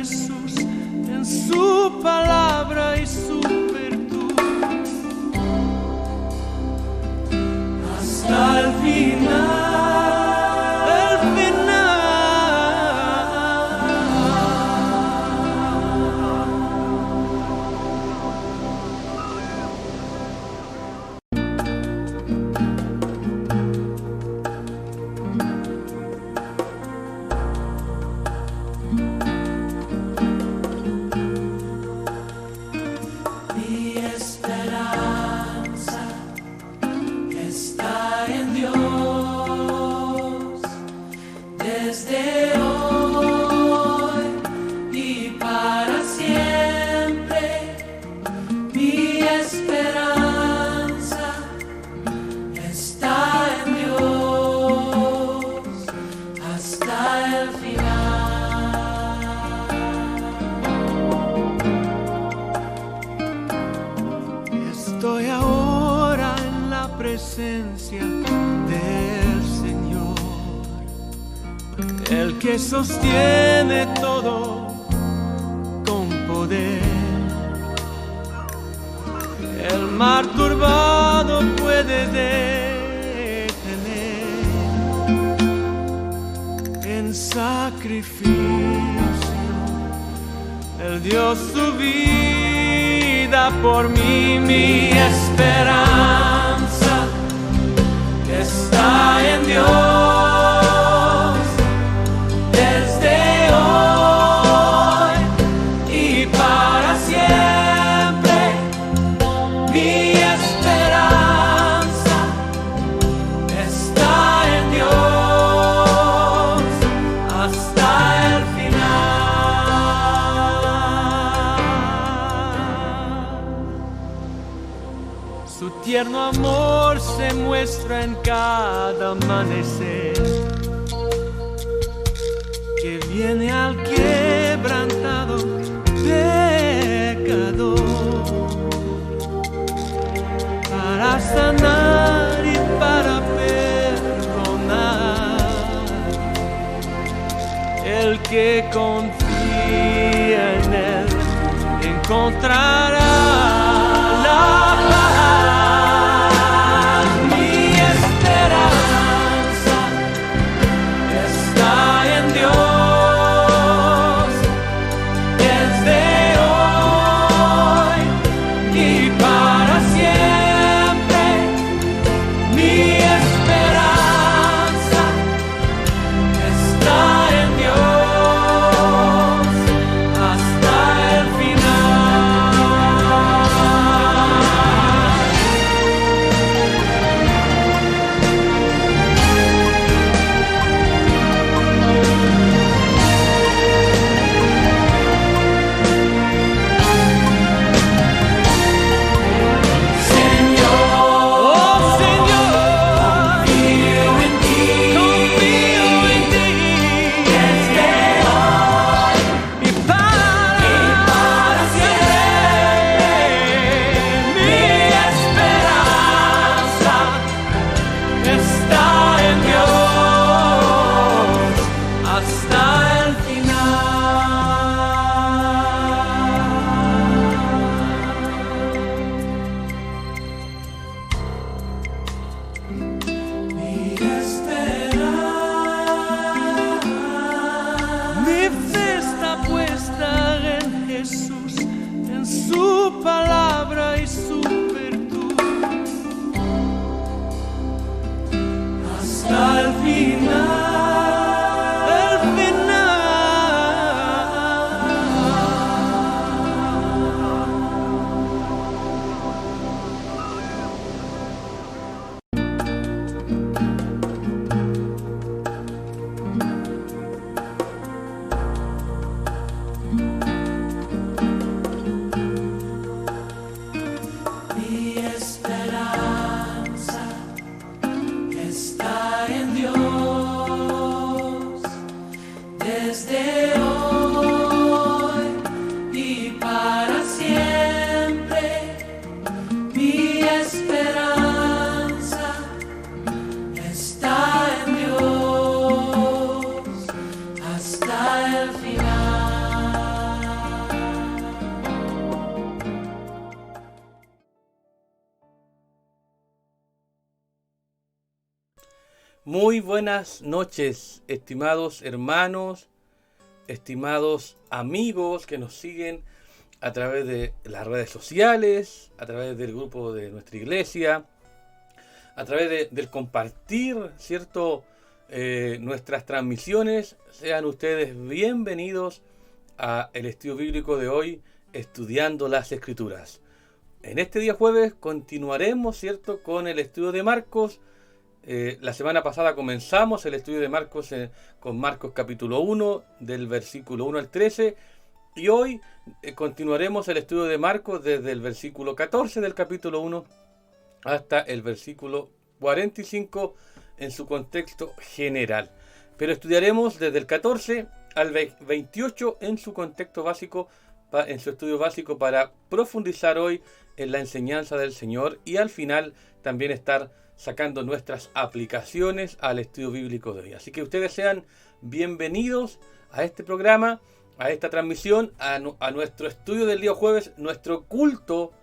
Jesús, en su palabra y su virtud, hasta el final. Estoy ahora en la presencia del Señor, el que sostiene todo con poder. El mar turbado puede detener en sacrificio. Él dio su vida por mí, mi esperanza está en Dios. Desde hoy y para siempre, mi esperanza está en Dios hasta el final. Su tierno amor se muestra en cada amanecer, que viene al quebrantado pecador para sanar y para perdonar. El que confía en Él encontrará la paz. Mi esperanza está en Dios. Desde hoy y para siempre, mi esperanza está en Dios hasta el su palabra y su virtud hasta el final. hasta el final. Muy buenas noches, estimados hermanos, estimados amigos que nos siguen a través de las redes sociales, a través del grupo de nuestra iglesia, a través del compartir, ¿cierto? Nuestras transmisiones. Sean ustedes bienvenidos a el estudio bíblico de hoy, estudiando las Escrituras. En este día jueves continuaremos, ¿cierto?, con el estudio de Marcos. La semana pasada comenzamos el estudio de Marcos con Marcos capítulo 1, del versículo 1 al 13, y hoy continuaremos el estudio de Marcos desde el versículo 14 del capítulo 1 hasta el versículo 45 en su contexto general. Pero estudiaremos desde el 14 al 28 en su contexto básico, en su estudio básico, para profundizar hoy en la enseñanza del Señor y al final también estar sacando nuestras aplicaciones al estudio bíblico de hoy. Así que ustedes sean bienvenidos a este programa, a esta transmisión, a nuestro estudio del día jueves, nuestro culto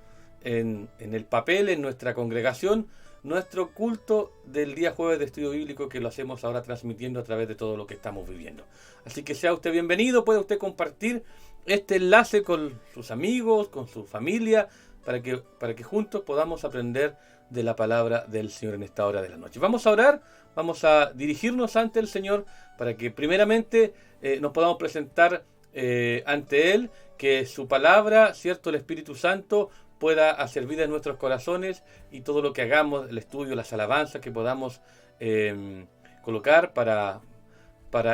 en el papel, en nuestra congregación, nuestro culto del día jueves de estudio bíblico, que lo hacemos ahora transmitiendo a través de todo lo que estamos viviendo. Así que sea usted bienvenido, puede usted compartir este enlace con sus amigos, con su familia, para que juntos podamos aprender de la palabra del Señor en esta hora de la noche. Vamos a orar, vamos a dirigirnos ante el Señor para que primeramente nos podamos presentar ante Él, que su palabra, ¿cierto?, el Espíritu Santo pueda hacer vida en nuestros corazones, y todo lo que hagamos, el estudio, las alabanzas que podamos colocar para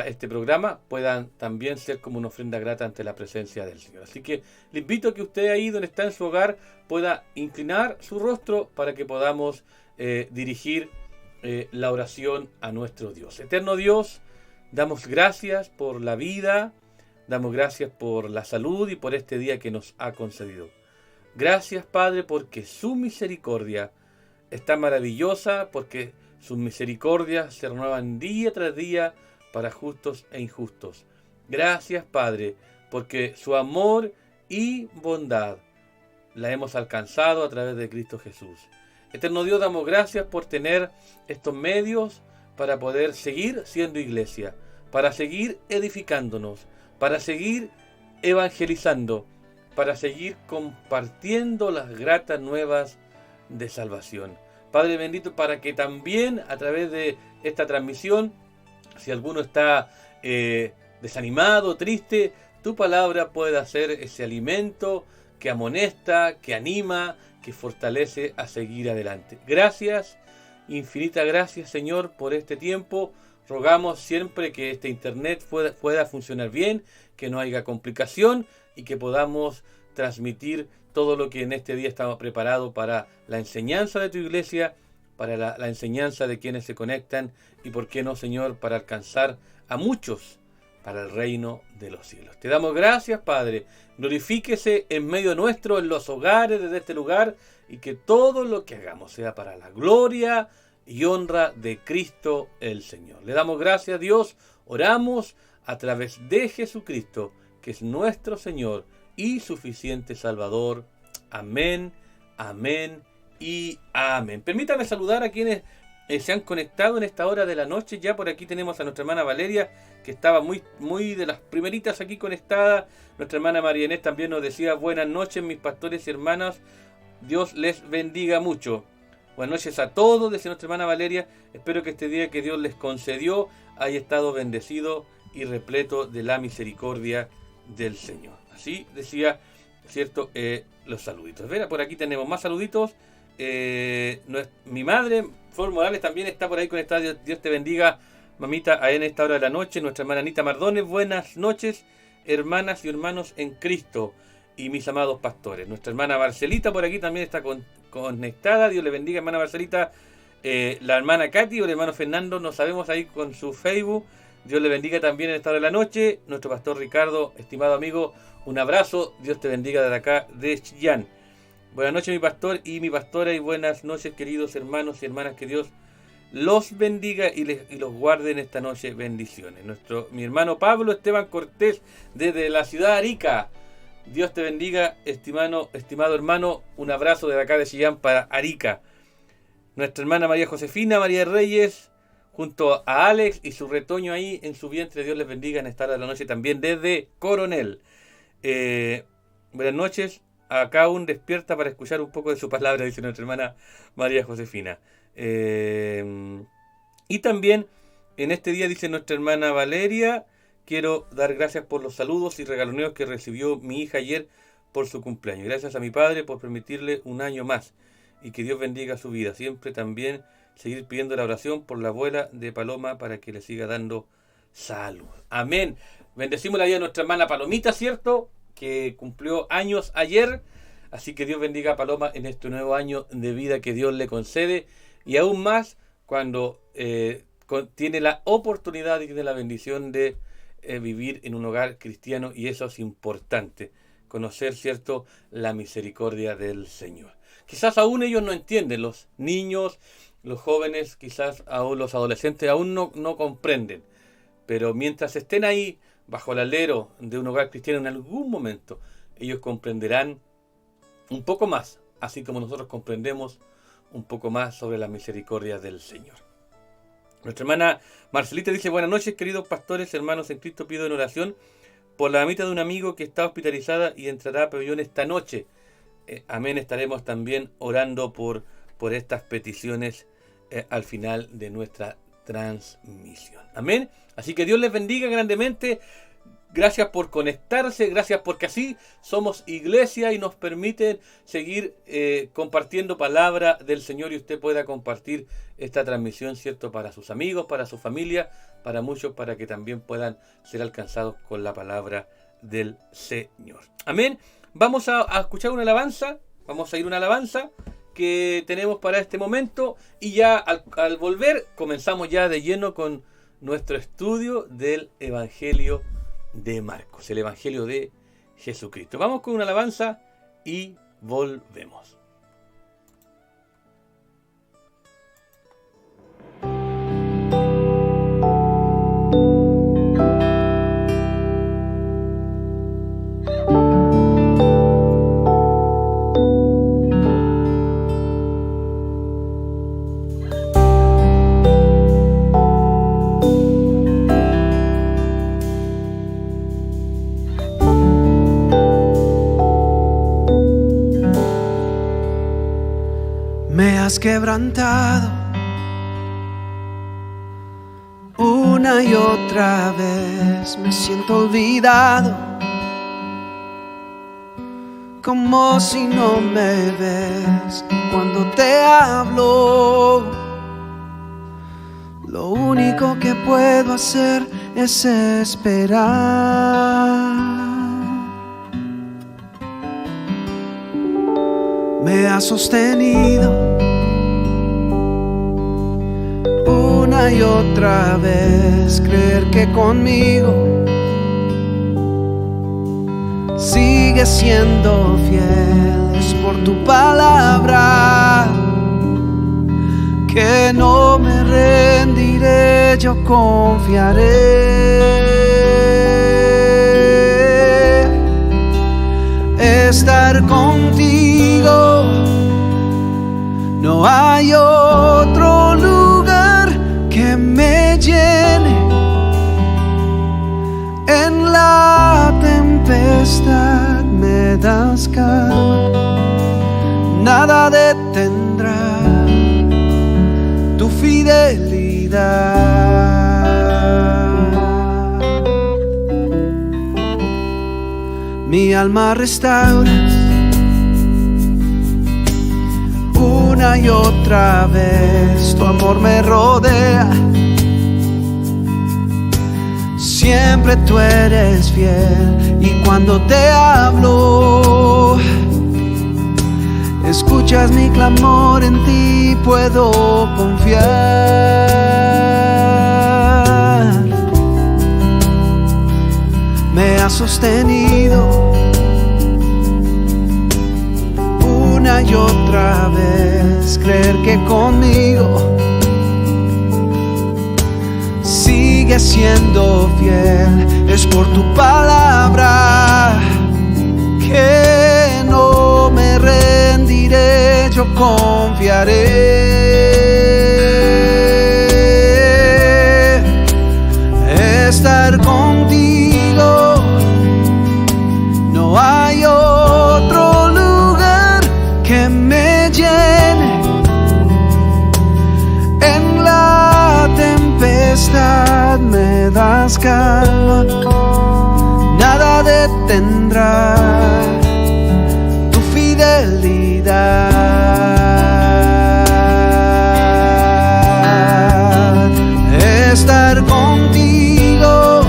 este programa, puedan también ser como una ofrenda grata ante la presencia del Señor. Así que le invito a que usted, ahí donde está en su hogar, pueda inclinar su rostro para que podamos dirigir la oración a nuestro Dios. Eterno Dios, damos gracias por la vida, damos gracias por la salud y por este día que nos ha concedido. Gracias, Padre, porque su misericordia está maravillosa, porque sus misericordias se renuevan día tras día para justos e injustos. Gracias, Padre, porque su amor y bondad la hemos alcanzado a través de Cristo Jesús. Eterno Dios, damos gracias por tener estos medios para poder seguir siendo iglesia, para seguir edificándonos, para seguir evangelizando, para seguir compartiendo las gratas nuevas de salvación. Padre bendito, para que también a través de esta transmisión, si alguno está desanimado, triste, tu palabra pueda ser ese alimento que amonesta, que anima, que fortalece a seguir adelante. Gracias, infinitas gracias, Señor, por este tiempo. Rogamos siempre que este internet pueda funcionar bien, que no haya complicación y que podamos transmitir todo lo que en este día estamos preparados para la enseñanza de tu iglesia, para la enseñanza de quienes se conectan y, por qué no, Señor, para alcanzar a muchos para el reino de los cielos. Te damos gracias, Padre. Glorifíquese en medio nuestro, en los hogares desde este lugar, y que todo lo que hagamos sea para la gloria y honra de Cristo el Señor. Le damos gracias, Dios. Oramos a través de Jesucristo, que es nuestro Señor y suficiente Salvador. Amén, amén y amén. Permítame saludar a quienes se han conectado en esta hora de la noche. Ya por aquí tenemos a nuestra hermana Valeria, que estaba muy de las primeritas aquí conectada. Nuestra hermana María Inés también nos decía: buenas noches, mis pastores y hermanas, Dios les bendiga mucho. Buenas noches a todos, decía nuestra hermana Valeria. Espero que este día que Dios les concedió haya estado bendecido y repleto de la misericordia del Señor. Así decía, ¿cierto? Los saluditos. Verá, por aquí tenemos más saluditos. Mi madre, Flor Morales, también está por ahí conectada. Dios te bendiga, mamita, en esta hora de la noche. Nuestra hermana Anita Mardones, buenas noches, hermanas y hermanos en Cristo y mis amados pastores. Nuestra hermana Marcelita por aquí también está conectada. Dios le bendiga, hermana Marcelita. La hermana Katy o el hermano Fernando, no sabemos ahí con su Facebook. Dios le bendiga también en esta hora de la noche. Nuestro pastor Ricardo, estimado amigo, un abrazo. Dios te bendiga desde acá de Chillán. Buenas noches, mi pastor y mi pastora, y buenas noches, queridos hermanos y hermanas. Que Dios los bendiga y los guarde en esta noche. Bendiciones. Mi hermano Pablo Esteban Cortés, desde la ciudad de Arica. Dios te bendiga, estimado hermano. Un abrazo desde acá de Chillán para Arica. Nuestra hermana María Josefina María Reyes, junto a Alex y su retoño ahí en su vientre. Dios les bendiga en esta hora de la noche también desde Coronel. Buenas noches. Acá aún despierta para escuchar un poco de su palabra, dice nuestra hermana María Josefina. Y también en este día, dice nuestra hermana Valeria, quiero dar gracias por los saludos y regaloneos que recibió mi hija ayer por su cumpleaños. Gracias a mi padre por permitirle un año más y que Dios bendiga su vida. Siempre también seguir pidiendo la oración por la abuela de Paloma para que le siga dando salud. Amén. Bendecimos la vida de nuestra hermana Palomita, ¿cierto? Que cumplió años ayer. Así que Dios bendiga a Paloma en este nuevo año de vida que Dios le concede. Y aún más cuando tiene la oportunidad y tiene la bendición de vivir en un hogar cristiano. Y eso es importante. Conocer, ¿cierto?, la misericordia del Señor. Quizás aún ellos no entienden. Los niños, los jóvenes, quizás aún los adolescentes aún no comprenden. Pero mientras estén ahí, bajo el alero de un hogar cristiano, en algún momento ellos comprenderán un poco más, así como nosotros comprendemos un poco más sobre la misericordia del Señor. Nuestra hermana Marcelita dice: buenas noches, queridos pastores, hermanos en Cristo, pido en oración por la mamita de un amigo que está hospitalizada y entrará a pabellón esta noche. Amén, estaremos también orando por estas peticiones al final de nuestra transmisión. Amén. Así que Dios les bendiga grandemente. Gracias por conectarse, gracias porque así somos iglesia y nos permiten seguir compartiendo palabra del Señor, y usted pueda compartir esta transmisión, ¿cierto?, para sus amigos, para su familia, para muchos, para que también puedan ser alcanzados con la palabra del Señor. Amén. Vamos a escuchar una alabanza, vamos a ir a una alabanza que tenemos para este momento, y ya al volver comenzamos ya de lleno con nuestro estudio del Evangelio de Marcos, el Evangelio de Jesucristo. Vamos con una alabanza y volvemos. Quebrantado una y otra vez, me siento olvidado, como si no me ves cuando te hablo. Lo único que puedo hacer es esperar. Me has sostenido una y otra vez, creer que conmigo sigues siendo fiel. Es por tu palabra que no me rendiré, yo confiaré. Estar contigo, no hay otro lugar que me llene. En la tempestad me das calma, nada detendrá tu fidelidad. Mi alma restauras una y otra vez, tu amor me rodea. Siempre tú eres fiel, y cuando te hablo, escuchas mi clamor, en ti puedo confiar. Me has sostenido una y otra vez, creer que conmigo sigues siendo fiel. Es por tu palabra que no me rendiré, yo confiaré. detendrá tu fidelidad. Estar contigo,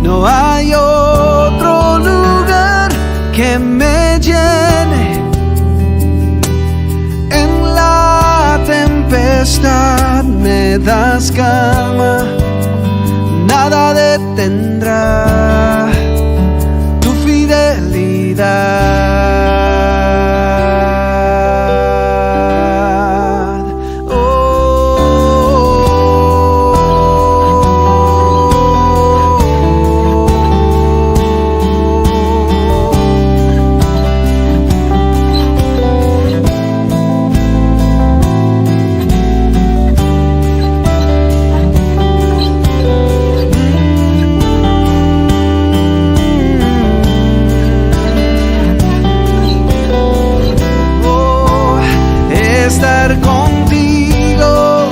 no hay otro lugar que me llene. En la tempestad me das calma, nada detendrá tu fidelidad. Estar contigo,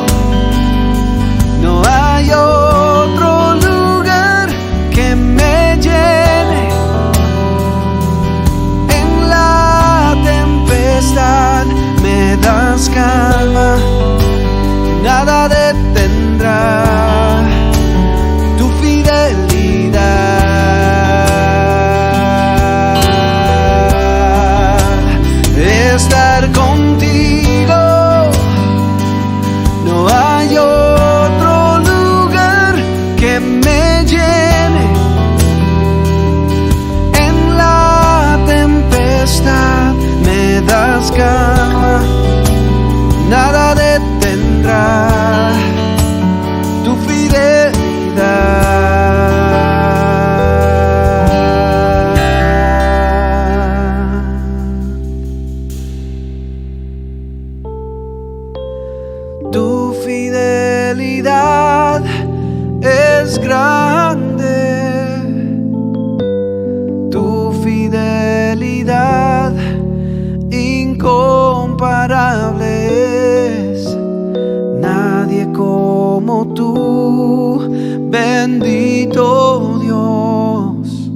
no hay otro lugar que me llene. En la tempestad me das calma, nada detendrá tu fidelidad. Estar contigo, no hay otro lugar que me llene. En la tempestad me das calma, nada detendrá tu fidelidad. Tu fidelidad es grande, tu fidelidad incomparable es. Nadie como tú, bendito Dios.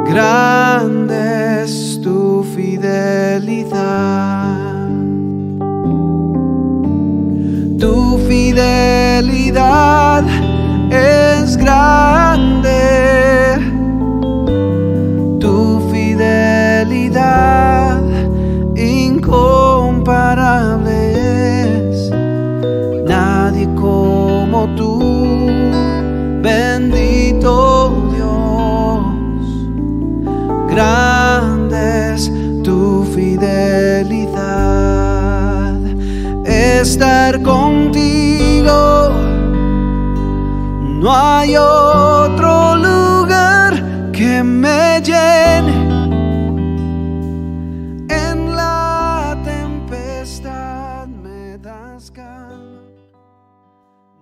Grande es tu fidelidad. Tu fidelidad es grande, tu fidelidad incomparable es. Nadie como tú, bendito Dios. Grande es tu fidelidad. Estar contigo, no hay otro lugar que me llene. En la tempestad me das calma,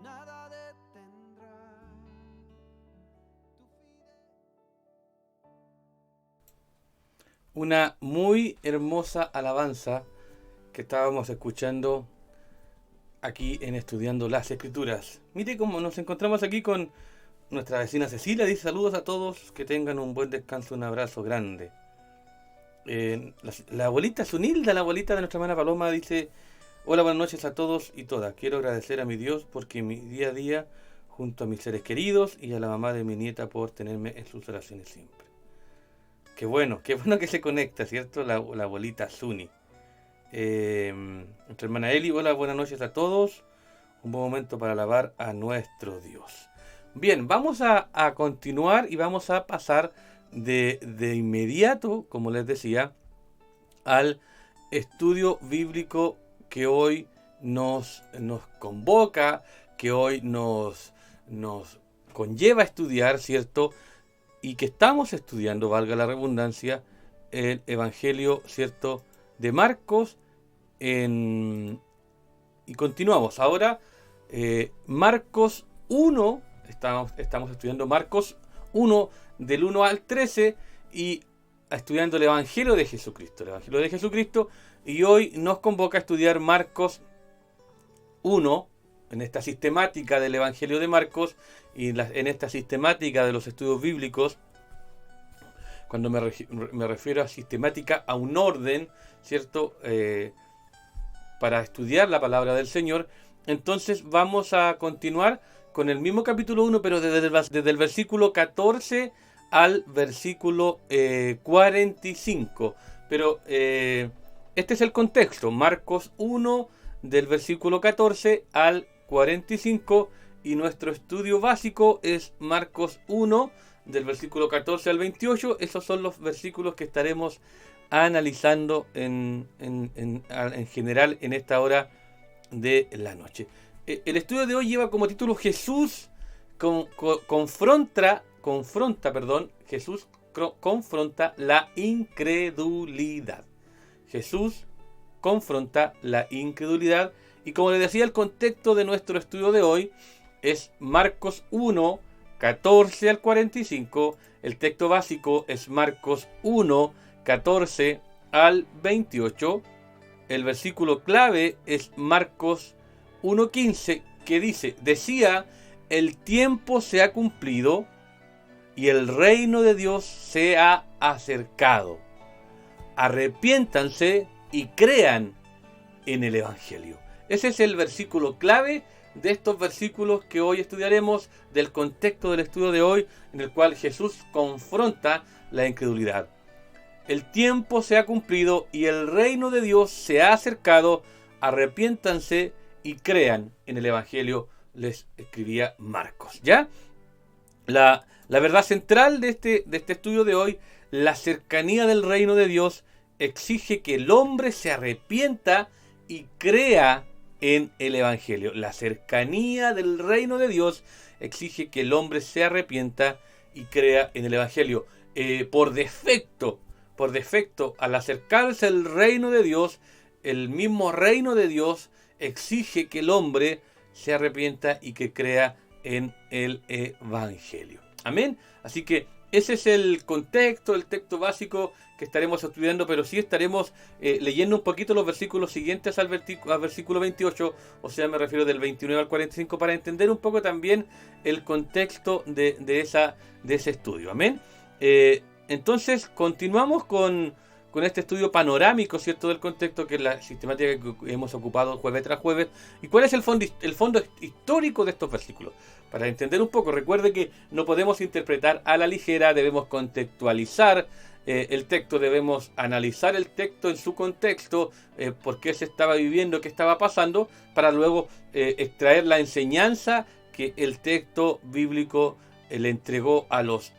nada detendrá tu Una muy hermosa alabanza que estábamos escuchando aquí en Estudiando las Escrituras. Mire cómo nos encontramos aquí con nuestra vecina Cecilia. Dice: saludos a todos, que tengan un buen descanso, un abrazo grande. La abuelita Zunilda, la abuelita de nuestra hermana Paloma, dice: hola, buenas noches a todos y todas. Quiero agradecer a mi Dios porque mi día a día, junto a mis seres queridos y a la mamá de mi nieta por tenerme en sus oraciones siempre. Qué bueno que se conecta, ¿cierto? La abuelita Zuni. Nuestra hermana Eli: hola, buenas noches a todos. Un buen momento para alabar a nuestro Dios. Bien, vamos a continuar y vamos a pasar de inmediato, como les decía, al estudio bíblico que hoy nos convoca, que hoy nos conlleva a estudiar, ¿cierto? Y que estamos estudiando, valga la redundancia, el Evangelio, ¿cierto?, de Marcos. Y continuamos ahora. Marcos 1, estamos estudiando Marcos 1 del 1 al 13 y estudiando el Evangelio de Jesucristo. El Evangelio de Jesucristo, y hoy nos convoca a estudiar Marcos 1 en esta sistemática del Evangelio de Marcos y en esta sistemática de los estudios bíblicos, cuando me refiero a sistemática, a un orden, ¿cierto? Para estudiar la palabra del Señor, entonces vamos a continuar con el mismo capítulo 1, pero desde el versículo 14 al versículo 45. Pero este es el contexto, Marcos 1, del versículo 14 al 45, y nuestro estudio básico es Marcos 1, del versículo 14 al 28. Esos son los versículos que estaremos analizando en general en esta hora de la noche. El estudio de hoy lleva como título Jesús confronta la incredulidad. Jesús confronta la incredulidad, y como les decía, el contexto de nuestro estudio de hoy es Marcos 1, 14 al 45. El texto básico es Marcos 1, 14 al 28. El versículo clave es Marcos 1:15, que dice: decía, el tiempo se ha cumplido y el reino de Dios se ha acercado. Arrepiéntanse y crean en el Evangelio. Ese es el versículo clave de estos versículos que hoy estudiaremos, del contexto del estudio de hoy, en el cual Jesús confronta la incredulidad. El tiempo se ha cumplido y el reino de Dios se ha acercado. Arrepiéntanse y crean en el Evangelio, les escribía Marcos. ¿Ya? La verdad central de este estudio de hoy: la cercanía del reino de Dios exige que el hombre se arrepienta y crea en el Evangelio. La cercanía del reino de Dios exige que el hombre se arrepienta y crea en el Evangelio. Por defecto, al acercarse al reino de Dios, el mismo reino de Dios exige que el hombre se arrepienta y que crea en el Evangelio. Amén. Así que ese es el contexto, el texto básico que estaremos estudiando, pero sí estaremos leyendo un poquito los versículos siguientes al versículo 28, o sea, me refiero del 29 al 45, para entender un poco también el contexto de ese estudio. Amén. Entonces, continuamos con este estudio panorámico, ¿cierto?, del contexto, que es la sistemática que hemos ocupado jueves tras jueves. ¿Y cuál es el fondo histórico de estos versículos? Para entender un poco, recuerde que no podemos interpretar a la ligera, debemos contextualizar el texto, debemos analizar el texto en su contexto, por qué se estaba viviendo, qué estaba pasando, para luego extraer la enseñanza que el texto bíblico le entregó a los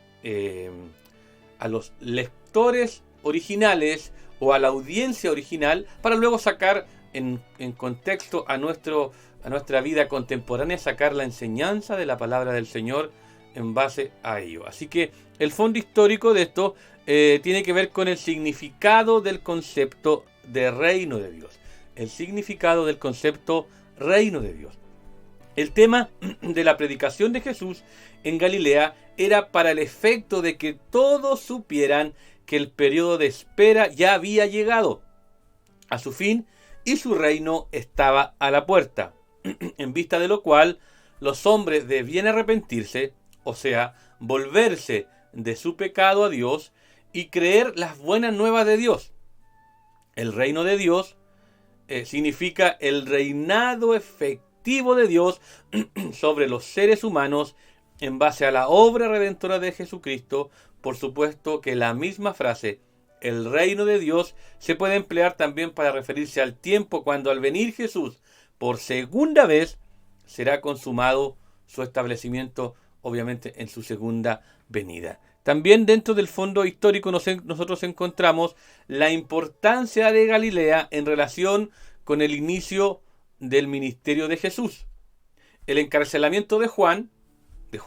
lectores originales o a la audiencia original, para luego sacar en contexto a nuestra vida contemporánea, sacar la enseñanza de la palabra del Señor en base a ello. Así que el fondo histórico de esto tiene que ver con el significado del concepto de reino de Dios. El significado del concepto reino de Dios. El tema de la predicación de Jesús en Galilea era para el efecto de que todos supieran que el periodo de espera ya había llegado a su fin y su reino estaba a la puerta, en vista de lo cual los hombres debían arrepentirse, o sea, volverse de su pecado a Dios y creer las buenas nuevas de Dios. El reino de Dios significa el reinado efectivo de Dios sobre los seres humanos en base a la obra redentora de Jesucristo. Por supuesto que la misma frase, el reino de Dios, se puede emplear también para referirse al tiempo cuando, al venir Jesús por segunda vez, será consumado su establecimiento, obviamente en su segunda venida. También dentro del fondo histórico nosotros encontramos la importancia de Galilea en relación con el inicio del ministerio de Jesús. El encarcelamiento de Juan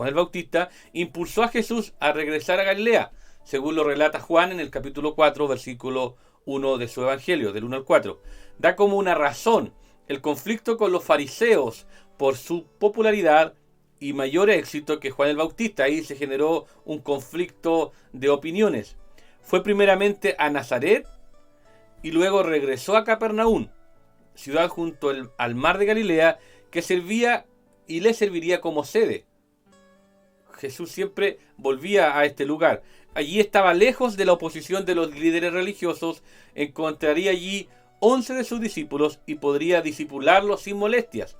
el Bautista, impulsó a Jesús a regresar a Galilea, según lo relata Juan en el capítulo 4, versículo 1 de su Evangelio, del 1 al 4. Da como una razón el conflicto con los fariseos por su popularidad y mayor éxito que Juan el Bautista. Ahí se generó un conflicto de opiniones. Fue primeramente a Nazaret y luego regresó a Capernaum, ciudad junto al mar de Galilea, que servía y le serviría como sede. Jesús siempre volvía a este lugar. Allí estaba lejos de la oposición de los líderes religiosos, encontraría allí 11 de sus discípulos y podría discipularlos sin molestias.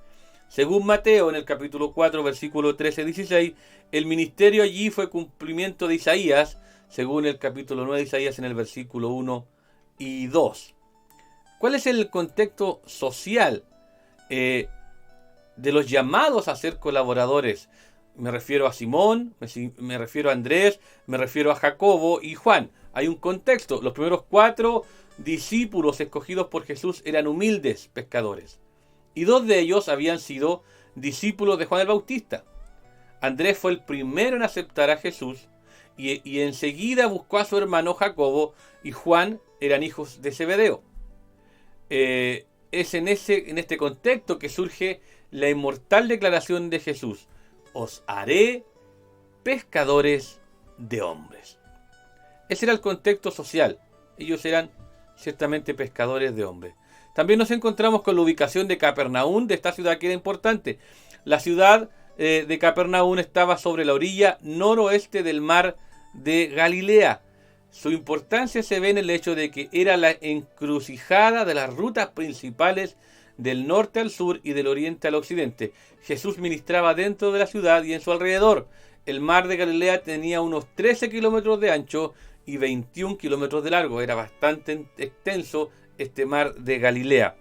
Según Mateo, en el capítulo 4, versículo 13-16, el ministerio allí fue cumplimiento de Isaías, según el capítulo 9 de Isaías en el versículo 1 y 2. ¿Cuál es el contexto social de los llamados a ser colaboradores? Me refiero a Simón, me refiero a Andrés, me refiero a Jacobo y Juan. Hay un contexto. Los primeros 4 discípulos escogidos por Jesús eran humildes pescadores. Y 2 de ellos habían sido discípulos de Juan el Bautista. Andrés fue el primero en aceptar a Jesús y enseguida buscó a su hermano Jacobo, y Juan eran hijos de Zebedeo. Es en este contexto que surge la inmortal declaración de Jesús: os haré pescadores de hombres. Ese era el contexto social. Ellos eran ciertamente pescadores de hombres. También nos encontramos con la ubicación de Capernaum, de esta ciudad que era importante. La ciudad de Capernaum estaba sobre la orilla noroeste del mar de Galilea. Su importancia se ve en el hecho de que era la encrucijada de las rutas principales del norte al sur y del oriente al occidente. Jesús ministraba dentro de la ciudad y en su alrededor. El mar de Galilea tenía unos 13 kilómetros de ancho y 21 kilómetros de largo. Era bastante extenso este mar de Galilea.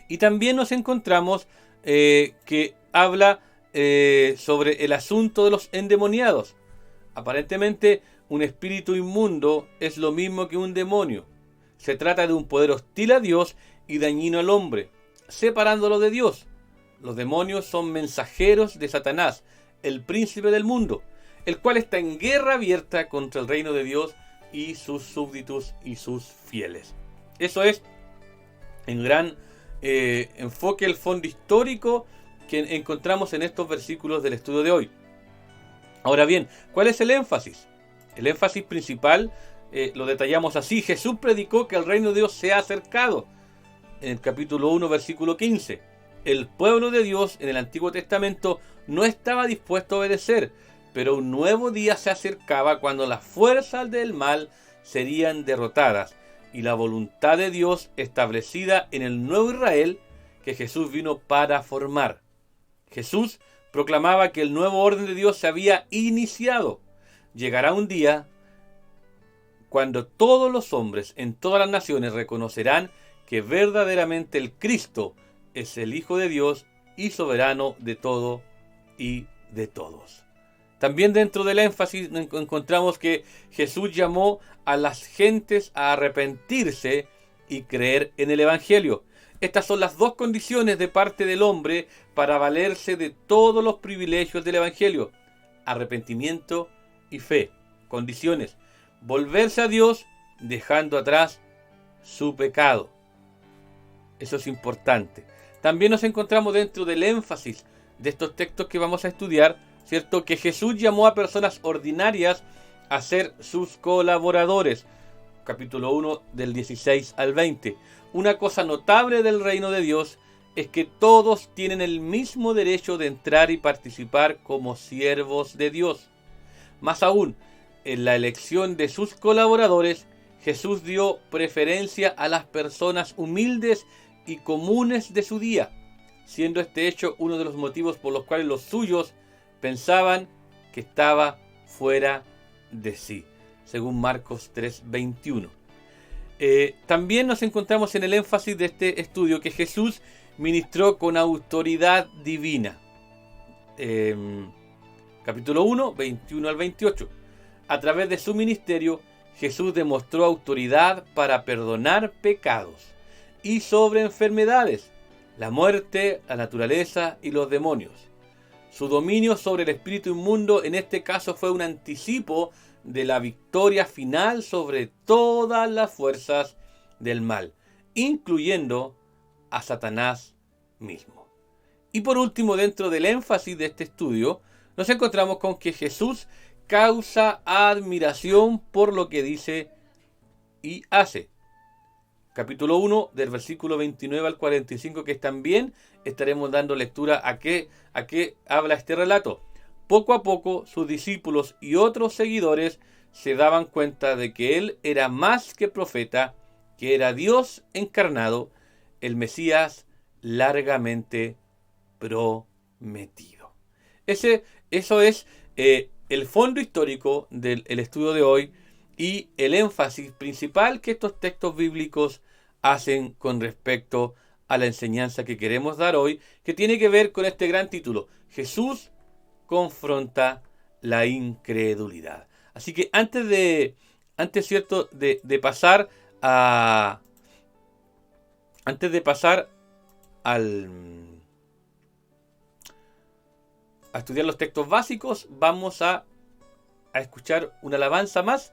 Y también nos encontramos que habla sobre el asunto de los endemoniados. Aparentemente, un espíritu inmundo es lo mismo que un demonio. Se trata de un poder hostil a Dios y dañino al hombre, separándolo de Dios. Los demonios son mensajeros de Satanás, el príncipe del mundo, el cual está en guerra abierta contra el reino de Dios y sus súbditos y sus fieles. Eso es, en gran enfoque, el fondo histórico que encontramos en estos versículos del estudio de hoy. Ahora bien, ¿cuál es el énfasis? El énfasis principal lo detallamos así: Jesús predicó que el reino de Dios se ha acercado. En el capítulo 1, versículo 15. El pueblo de Dios en el Antiguo Testamento no estaba dispuesto a obedecer, pero un nuevo día se acercaba cuando las fuerzas del mal serían derrotadas y la voluntad de Dios establecida en el nuevo Israel que Jesús vino para formar. Jesús proclamaba que el nuevo orden de Dios se había iniciado. Llegará un día cuando todos los hombres en todas las naciones reconocerán que verdaderamente el Cristo es el Hijo de Dios y soberano de todo y de todos. También dentro del énfasis encontramos que Jesús llamó a las gentes a arrepentirse y creer en el Evangelio. Estas son las 2 condiciones de parte del hombre para valerse de todos los privilegios del Evangelio: arrepentimiento y fe. Condiciones: volverse a Dios dejando atrás su pecado. Eso es importante. También nos encontramos dentro del énfasis de estos textos que vamos a estudiar, ¿cierto?, que Jesús llamó a personas ordinarias a ser sus colaboradores. Capítulo 1 del 16 al 20. Una cosa notable del reino de Dios es que todos tienen el mismo derecho de entrar y participar como siervos de Dios. Más aún, en la elección de sus colaboradores, Jesús dio preferencia a las personas humildes y comunes de su día, siendo este hecho uno de los motivos por los cuales los suyos pensaban que estaba fuera de sí, según Marcos 3:21. También nos encontramos en el énfasis de este estudio que Jesús ministró con autoridad divina. Capítulo 1, 21 al 28. A través de su ministerio, Jesús demostró autoridad para perdonar pecados y sobre enfermedades, la muerte, la naturaleza y los demonios. Su dominio sobre el espíritu inmundo en este caso fue un anticipo de la victoria final sobre todas las fuerzas del mal, incluyendo a Satanás mismo. Y por último, dentro del énfasis de este estudio, nos encontramos con que Jesús causa admiración por lo que dice y hace. capítulo 1, del versículo 29 al 45, que también estaremos dando lectura a qué habla este relato. Poco a poco, sus discípulos y otros seguidores se daban cuenta de que él era más que profeta, que era Dios encarnado, el Mesías largamente prometido. Eso es el fondo histórico del estudio de hoy y el énfasis principal que estos textos bíblicos hacen con respecto a la enseñanza que queremos dar hoy, que tiene que ver con este gran título: Jesús confronta la incredulidad. Así que antes de pasar a estudiar los textos básicos, vamos a escuchar una alabanza más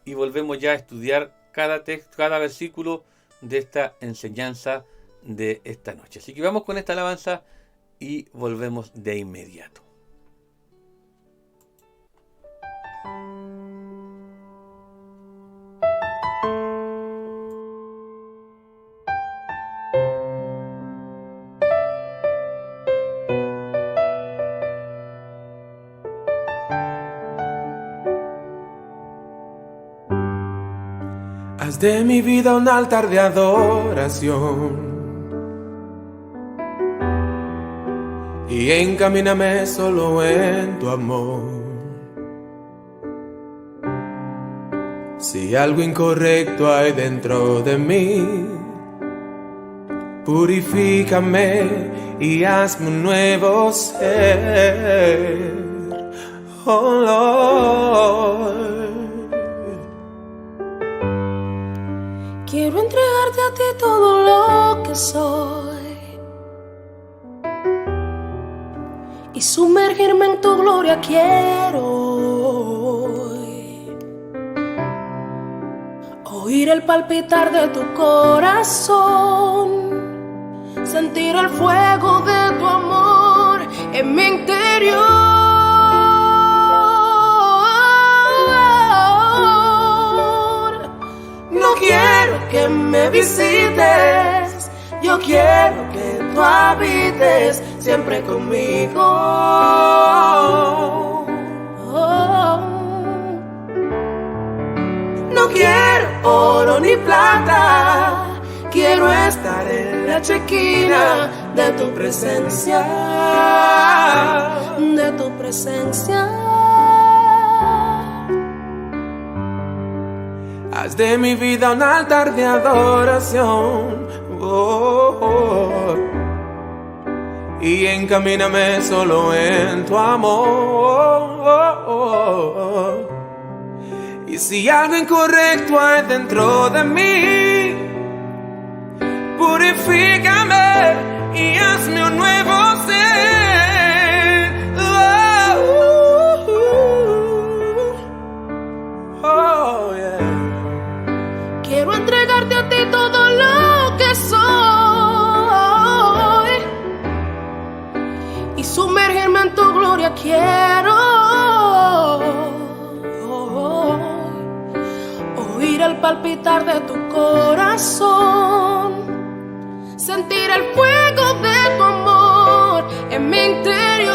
y volvemos ya a estudiar cada versículo de esta enseñanza de esta noche. Así que vamos con esta alabanza y volvemos de inmediato. Haz de mi vida un altar de adoración y encamíname solo en tu amor. Si algo incorrecto hay dentro de mí, purifícame y hazme un nuevo ser, oh Lord. Quiero entregarte a ti todo lo que soy y sumergirme en tu gloria. Quiero oír el palpitar de tu corazón, sentir el fuego de tu amor en mi interior. No quiero que me visites, yo quiero que tú habites siempre conmigo. No quiero oro ni plata, quiero estar en la chequina de tu presencia, de tu presencia. Haz de mi vida un altar de adoración, oh, oh, y encamíname solo en tu amor, oh, oh, oh. Y si algo incorrecto hay dentro de mí, purifícame y hazme un nuevo ser, oh, yeah. Quiero entregarte a ti todo lo que soy y sumergirme en tu gloria. Quiero oír el palpitar de tu corazón, sentir el fuego de tu amor en mi interior.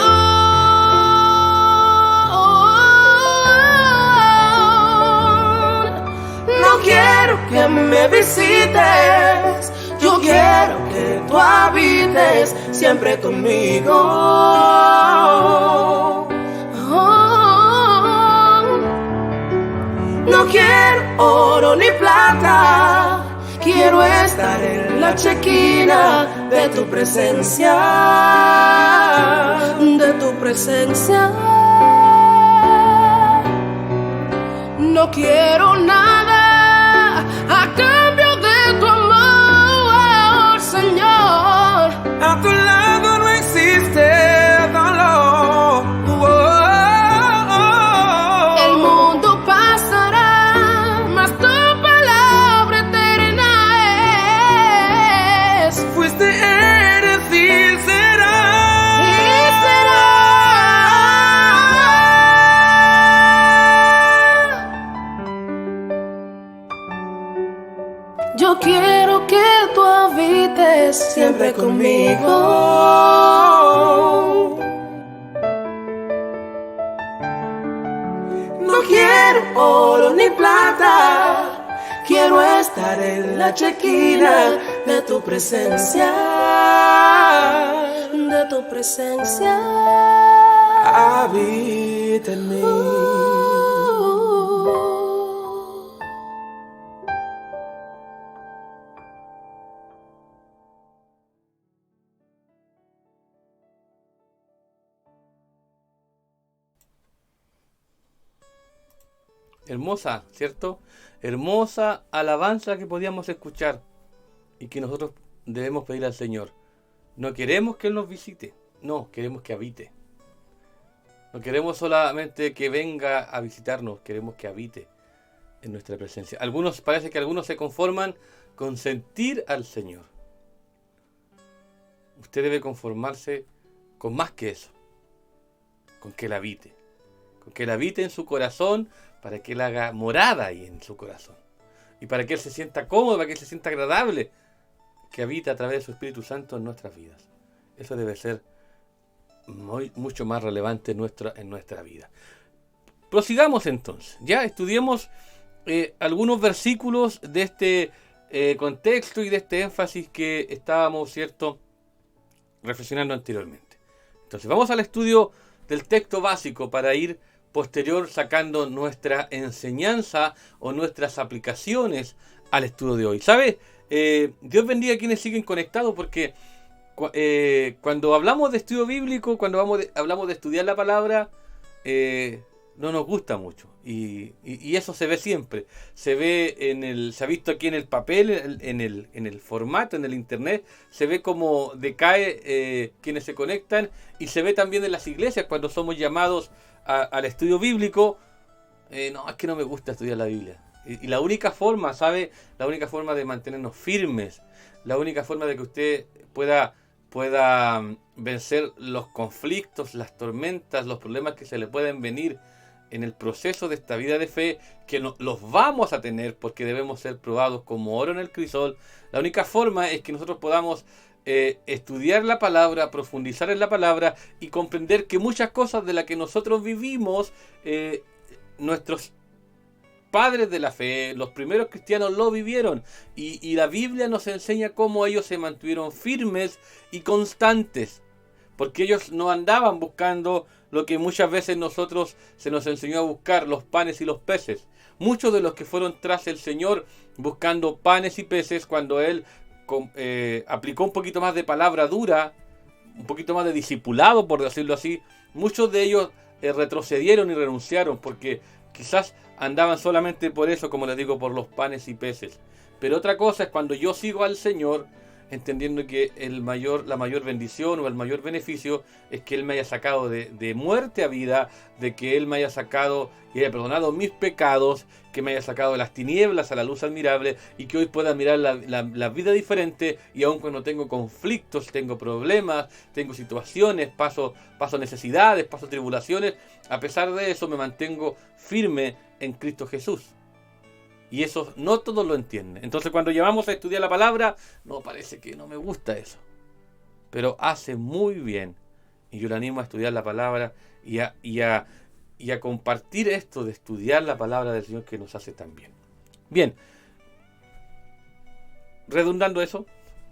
No quiero que me visites, yo quiero que tú habites siempre conmigo. No quiero oro ni plata, quiero estar en la chequina de tu presencia, de tu presencia. No quiero nada a cambio de tu amor, Señor. A tu lado no existe dolor, oh, oh, oh. El mundo pasará, mas tu palabra eterna es. Fuiste, eres y serás. Y será. Yo quiero habites siempre conmigo. No quiero oro ni plata, quiero estar en la chequina de tu presencia, de tu presencia. Habita en mí. Hermosa, ¿cierto? Hermosa alabanza que podíamos escuchar y que nosotros debemos pedir al Señor. No queremos que Él nos visite, no, queremos que habite. No queremos solamente que venga a visitarnos, queremos que habite en nuestra presencia. Parece que algunos se conforman con sentir al Señor. Usted debe conformarse con más que eso, con que Él habite. Con que Él habite en su corazón, para que Él haga morada ahí en su corazón. Y para que Él se sienta cómodo, para que Él se sienta agradable, que habita a través de su Espíritu Santo en nuestras vidas. Eso debe ser mucho más relevante en nuestra vida. Prosigamos entonces. Ya estudiemos algunos versículos de este contexto y de este énfasis que estábamos, ¿cierto?, reflexionando anteriormente. Entonces vamos al estudio del texto básico para ir posterior sacando nuestra enseñanza o nuestras aplicaciones al estudio de hoy. ¿Sabe? Dios bendiga a quienes siguen conectados, porque cuando hablamos de estudio bíblico, cuando hablamos de estudiar la palabra, no nos gusta mucho. Y eso se ve siempre. Se ha visto aquí en el papel, en el formato, en el internet, se ve como decae quienes se conectan, y se ve también en las iglesias cuando somos llamados al estudio bíblico. No, es que no me gusta estudiar la Biblia. Y la única forma, ¿sabe? La única forma de mantenernos firmes, la única forma de que usted pueda vencer los conflictos, las tormentas, los problemas que se le pueden venir en el proceso de esta vida de fe, que los vamos a tener porque debemos ser probados como oro en el crisol. La única forma es que nosotros podamos estudiar la palabra, profundizar en la palabra y comprender que muchas cosas de las que nosotros vivimos, nuestros padres de la fe, los primeros cristianos lo vivieron, y la Biblia nos enseña cómo ellos se mantuvieron firmes y constantes, porque ellos no andaban buscando lo que muchas veces nosotros se nos enseñó a buscar, los panes y los peces. Muchos de los que fueron tras el Señor buscando panes y peces, cuando Él aplicó un poquito más de palabra dura, un poquito más de discipulado, por decirlo así, muchos de ellos retrocedieron y renunciaron, porque quizás andaban solamente por eso, como les digo, por los panes y peces. Pero otra cosa es cuando yo sigo al Señor, entendiendo que la mayor bendición o el mayor beneficio es que Él me haya sacado de muerte a vida, de que Él me haya sacado y haya perdonado mis pecados, que me haya sacado de las tinieblas a la luz admirable, y que hoy pueda mirar la vida diferente, y aun cuando tengo conflictos, tengo problemas, tengo situaciones, paso necesidades, paso tribulaciones, a pesar de eso me mantengo firme en Cristo Jesús. Y eso no todos lo entienden. Entonces cuando llevamos a estudiar la palabra, no, parece que no me gusta eso. Pero hace muy bien. Y yo le animo a estudiar la palabra y a compartir esto de estudiar la palabra del Señor, que nos hace tan bien. Bien. Redundando eso,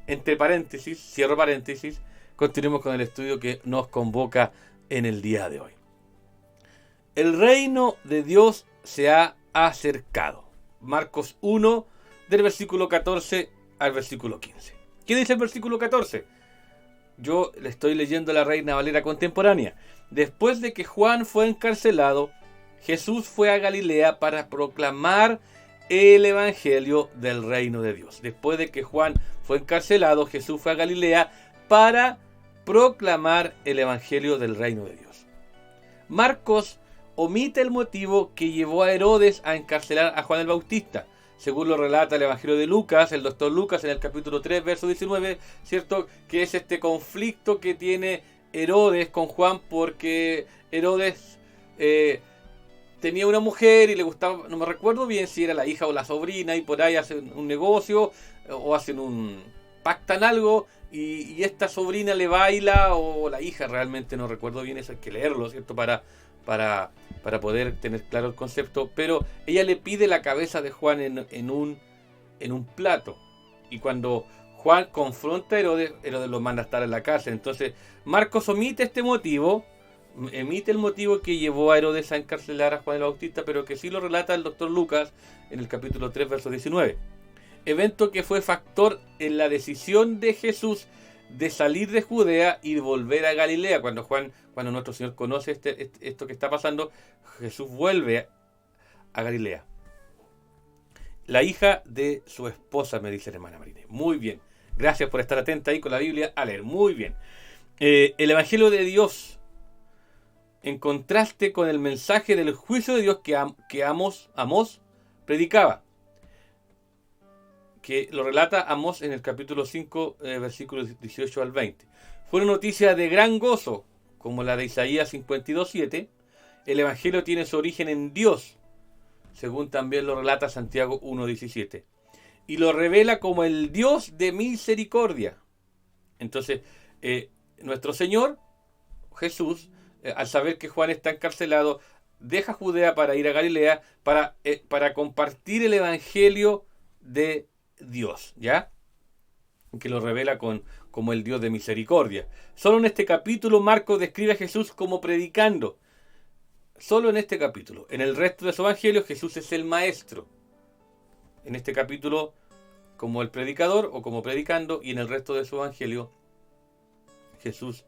entre paréntesis, cierro paréntesis, continuemos con el estudio que nos convoca en el día de hoy. El reino de Dios se ha acercado. Marcos 1, del versículo 14 al versículo 15. ¿Qué dice el versículo 14? Yo le estoy leyendo la Reina Valera contemporánea. Después de que Juan fue encarcelado, Jesús fue a Galilea para proclamar el evangelio del reino de Dios. Después de que Juan fue encarcelado, Jesús fue a Galilea para proclamar el evangelio del reino de Dios. Marcos omite el motivo que llevó a Herodes a encarcelar a Juan el Bautista. Según lo relata el Evangelio de Lucas, el doctor Lucas, en el capítulo 3, verso 19, ¿cierto? Que es este conflicto que tiene Herodes con Juan, porque Herodes tenía una mujer y le gustaba, no me recuerdo bien si era la hija o la sobrina, y por ahí hacen un negocio o hacen un pactan algo y esta sobrina le baila, o la hija, realmente no recuerdo bien, eso hay que leerlo, ¿cierto? Para poder tener claro el concepto, pero ella le pide la cabeza de Juan en un plato, y cuando Juan confronta a Herodes lo manda a estar en la cárcel. Entonces Marcos omite el motivo que llevó a Herodes a encarcelar a Juan el Bautista, pero que sí lo relata el doctor Lucas en el capítulo 3, verso 19. Evento que fue factor en la decisión de Jesús de salir de Judea y volver a Galilea. Cuando nuestro Señor conoce esto que está pasando, Jesús vuelve a Galilea. La hija de su esposa, me dice la hermana Marina. Muy bien. Gracias por estar atenta ahí con la Biblia a leer. Muy bien. El Evangelio de Dios, en contraste con el mensaje del juicio de Dios que Amós predicaba, que lo relata Amós en el capítulo 5, versículos 18 al 20. Fue una noticia de gran gozo, como la de Isaías 52:7. El Evangelio tiene su origen en Dios, según también lo relata Santiago 1:17. Y lo revela como el Dios de misericordia. Entonces, nuestro Señor Jesús, al saber que Juan está encarcelado, deja Judea para ir a Galilea para compartir el Evangelio de Dios, ¿ya? Que lo revela como el Dios de misericordia. Solo en este capítulo Marcos describe a Jesús como predicando. Solo en este capítulo. En el resto de su evangelio Jesús es el maestro. En este capítulo como el predicador o como predicando, y en el resto de su evangelio Jesús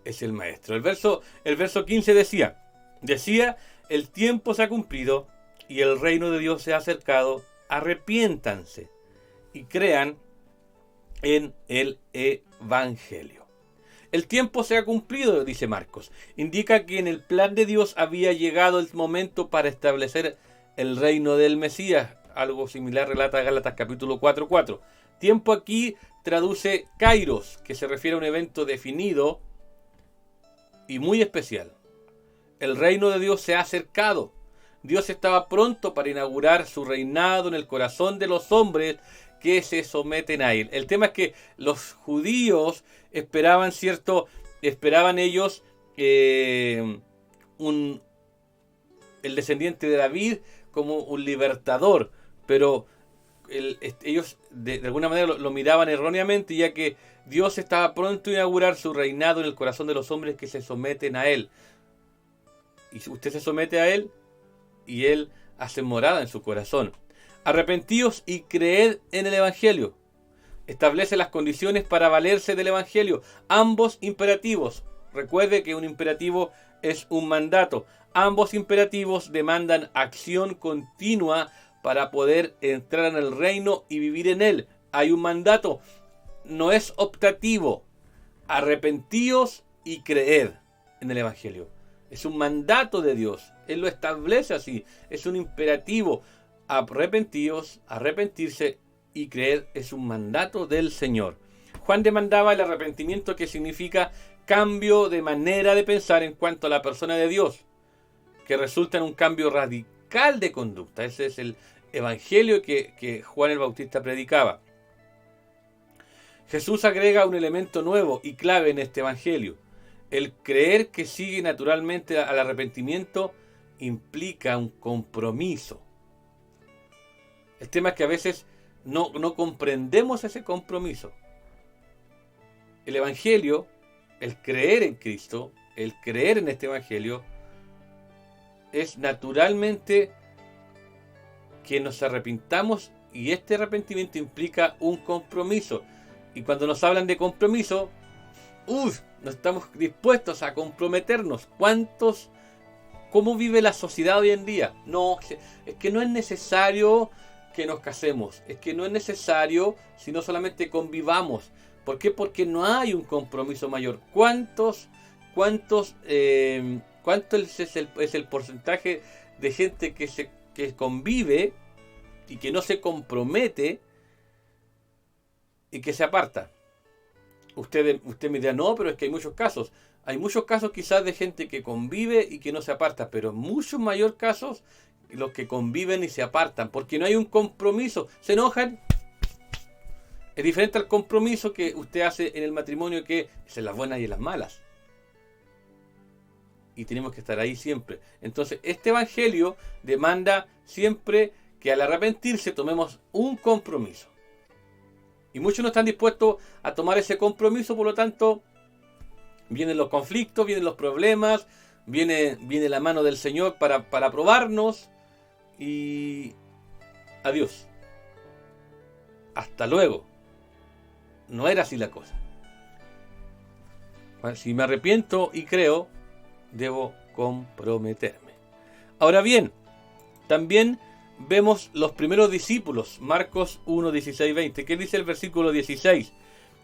es el maestro. El verso 15 decía, el tiempo se ha cumplido y el reino de Dios se ha acercado, arrepiéntanse y crean en el Evangelio. El tiempo se ha cumplido, dice Marcos. Indica que en el plan de Dios había llegado el momento para establecer el reino del Mesías. Algo similar relata Gálatas capítulo 4:4. Tiempo aquí traduce kairos, que se refiere a un evento definido y muy especial. El reino de Dios se ha acercado. Dios estaba pronto para inaugurar su reinado en el corazón de los hombres que se someten a él. El tema es que los judíos esperaban ellos el descendiente de David como un libertador, pero ellos de alguna manera lo miraban erróneamente, ya que Dios estaba pronto a inaugurar su reinado en el corazón de los hombres que se someten a él. Y si usted se somete a él, y él hace morada en su corazón. Arrepentíos y creed en el Evangelio. Establece las condiciones para valerse del Evangelio. Ambos imperativos. Recuerde que un imperativo es un mandato. Ambos imperativos demandan acción continua para poder entrar en el reino y vivir en él. Hay un mandato. No es optativo. Arrepentíos y creed en el Evangelio. Es un mandato de Dios. Él lo establece así. Es un imperativo. Arrepentíos, arrepentirse y creer es un mandato del Señor. Juan demandaba el arrepentimiento, que significa cambio de manera de pensar en cuanto a la persona de Dios, que resulta en un cambio radical de conducta. Ese es el evangelio que Juan el Bautista predicaba. Jesús agrega un elemento nuevo y clave en este evangelio. El creer, que sigue naturalmente al arrepentimiento, implica un compromiso. El tema es que a veces no comprendemos ese compromiso. El evangelio, el creer en Cristo, el creer en este evangelio, es naturalmente que nos arrepintamos, y este arrepentimiento implica un compromiso. Y cuando nos hablan de compromiso, no estamos dispuestos a comprometernos. ¿Cómo vive la sociedad hoy en día? No, es que no es necesario que nos casemos, es que no es necesario sino solamente convivamos. ¿Por qué? Porque no hay un compromiso mayor. ¿Cuánto es el porcentaje de gente que convive y que no se compromete y que se aparta? Usted me dirá, no, pero es que hay muchos casos. Hay muchos casos quizás de gente que convive y que no se aparta, pero muchos mayor casos los que conviven y se apartan, porque no hay un compromiso. Se enojan Es diferente al compromiso que usted hace en el matrimonio, que es en las buenas y en las malas. Y tenemos que estar ahí siempre. Entonces, este evangelio demanda siempre que al arrepentirse tomemos un compromiso. Y muchos no están dispuestos a tomar ese compromiso, por lo tanto, vienen los conflictos, vienen los problemas, viene la mano del Señor para probarnos. Y adiós. Hasta luego. No era así la cosa. Si me arrepiento y creo, debo comprometerme. Ahora bien, también vemos los primeros discípulos. Marcos 1, 16, 20. ¿Qué dice el versículo 16?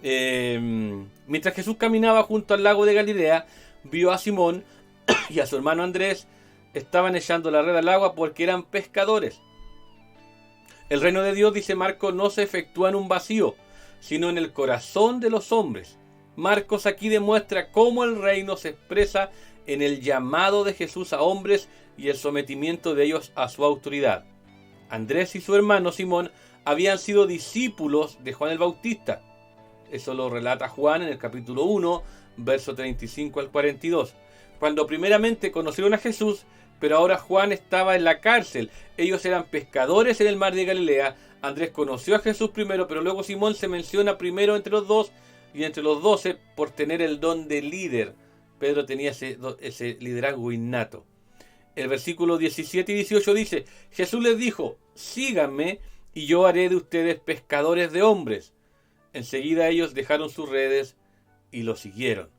Mientras Jesús caminaba junto al lago de Galilea, vio a Simón y a su hermano Andrés. Estaban echando la red al agua porque eran pescadores. El reino de Dios, dice Marcos, no se efectúa en un vacío, sino en el corazón de los hombres. Marcos aquí demuestra cómo el reino se expresa en el llamado de Jesús a hombres y el sometimiento de ellos a su autoridad. Andrés y su hermano Simón habían sido discípulos de Juan el Bautista. Eso lo relata Juan en el capítulo 1, verso 35 al 42. Cuando primeramente conocieron a Jesús, pero ahora Juan estaba en la cárcel. Ellos eran pescadores en el mar de Galilea. Andrés conoció a Jesús primero, pero luego Simón se menciona primero entre los dos y entre los 12 por tener el don de líder. Pedro tenía ese liderazgo innato. El versículo 17 y 18 dice: Jesús les dijo: síganme y yo haré de ustedes pescadores de hombres. Enseguida ellos dejaron sus redes y lo siguieron.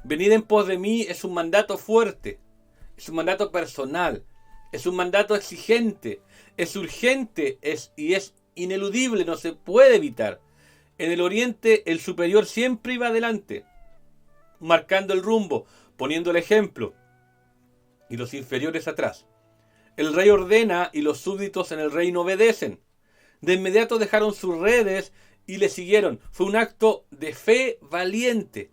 Venid en pos de mí es un mandato fuerte, es un mandato personal, es un mandato exigente, es urgente y es ineludible, no se puede evitar. En el Oriente el superior siempre iba adelante, marcando el rumbo, poniendo el ejemplo, y los inferiores atrás. El rey ordena y los súbditos en el reino obedecen. De inmediato dejaron sus redes y le siguieron. Fue un acto de fe valiente,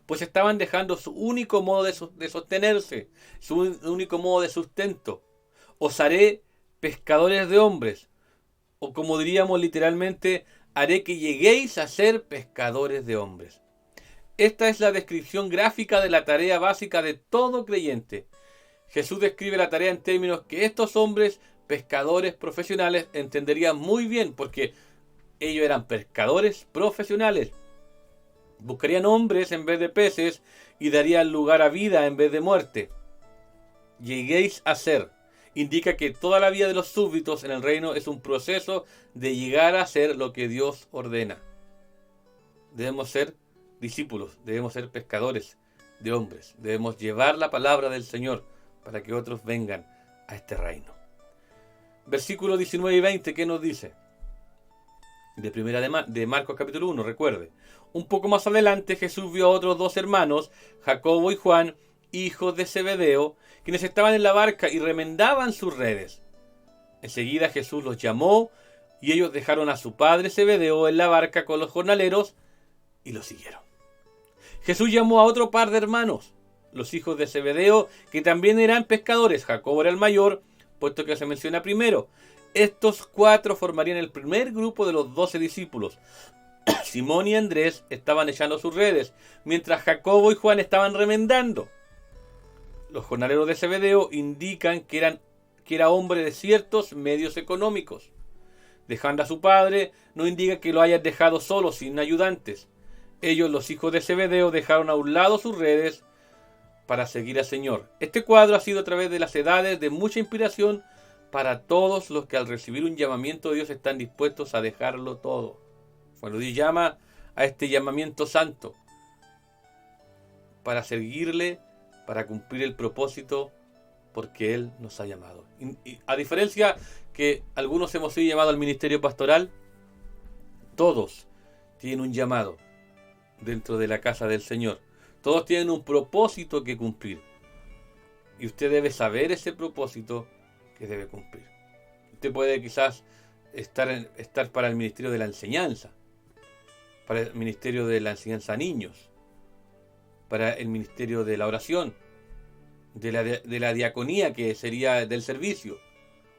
pues estaban dejando su único modo de sostenerse, su único modo de sustento. Os haré pescadores de hombres, o como diríamos literalmente, haré que lleguéis a ser pescadores de hombres. Esta es la descripción gráfica de la tarea básica de todo creyente. Jesús describe la tarea en términos que estos hombres, pescadores profesionales, entenderían muy bien, porque ellos eran pescadores profesionales. Buscarían hombres en vez de peces y darían lugar a vida en vez de muerte. Lleguéis a ser. Indica que toda la vida de los súbditos en el reino es un proceso de llegar a ser lo que Dios ordena. Debemos ser discípulos, debemos ser pescadores de hombres, debemos llevar la palabra del Señor para que otros vengan a este reino. Versículos 19 y 20, ¿qué nos dice? De Marcos capítulo 1, recuerde. Un poco más adelante Jesús vio a otros dos hermanos, Jacobo y Juan, hijos de Zebedeo, quienes estaban en la barca y remendaban sus redes. Enseguida Jesús los llamó y ellos dejaron a su padre Zebedeo en la barca con los jornaleros y lo siguieron. Jesús llamó a otro par de hermanos, los hijos de Zebedeo, que también eran pescadores. Jacobo era el mayor, puesto que se menciona primero. Estos cuatro formarían el primer grupo de los 12 discípulos. Simón y Andrés estaban echando sus redes, mientras Jacobo y Juan estaban remendando. Los jornaleros de Zebedeo indican que era hombre de ciertos medios económicos. Dejando a su padre no indica que lo hayan dejado solo, sin ayudantes. Ellos, los hijos de Zebedeo, dejaron a un lado sus redes para seguir al Señor. Este cuadro ha sido a través de las edades de mucha inspiración para todos los que al recibir un llamamiento de Dios están dispuestos a dejarlo todo. Cuando Dios llama a este llamamiento santo para seguirle, para cumplir el propósito porque Él nos ha llamado. Y a diferencia que algunos hemos sido llamados al ministerio pastoral, todos tienen un llamado dentro de la casa del Señor. Todos tienen un propósito que cumplir. Y usted debe saber ese propósito que debe cumplir. Usted puede quizás estar para el ministerio de la enseñanza, para el ministerio de la enseñanza a niños, para el ministerio de la oración, de la diaconía, que sería del servicio.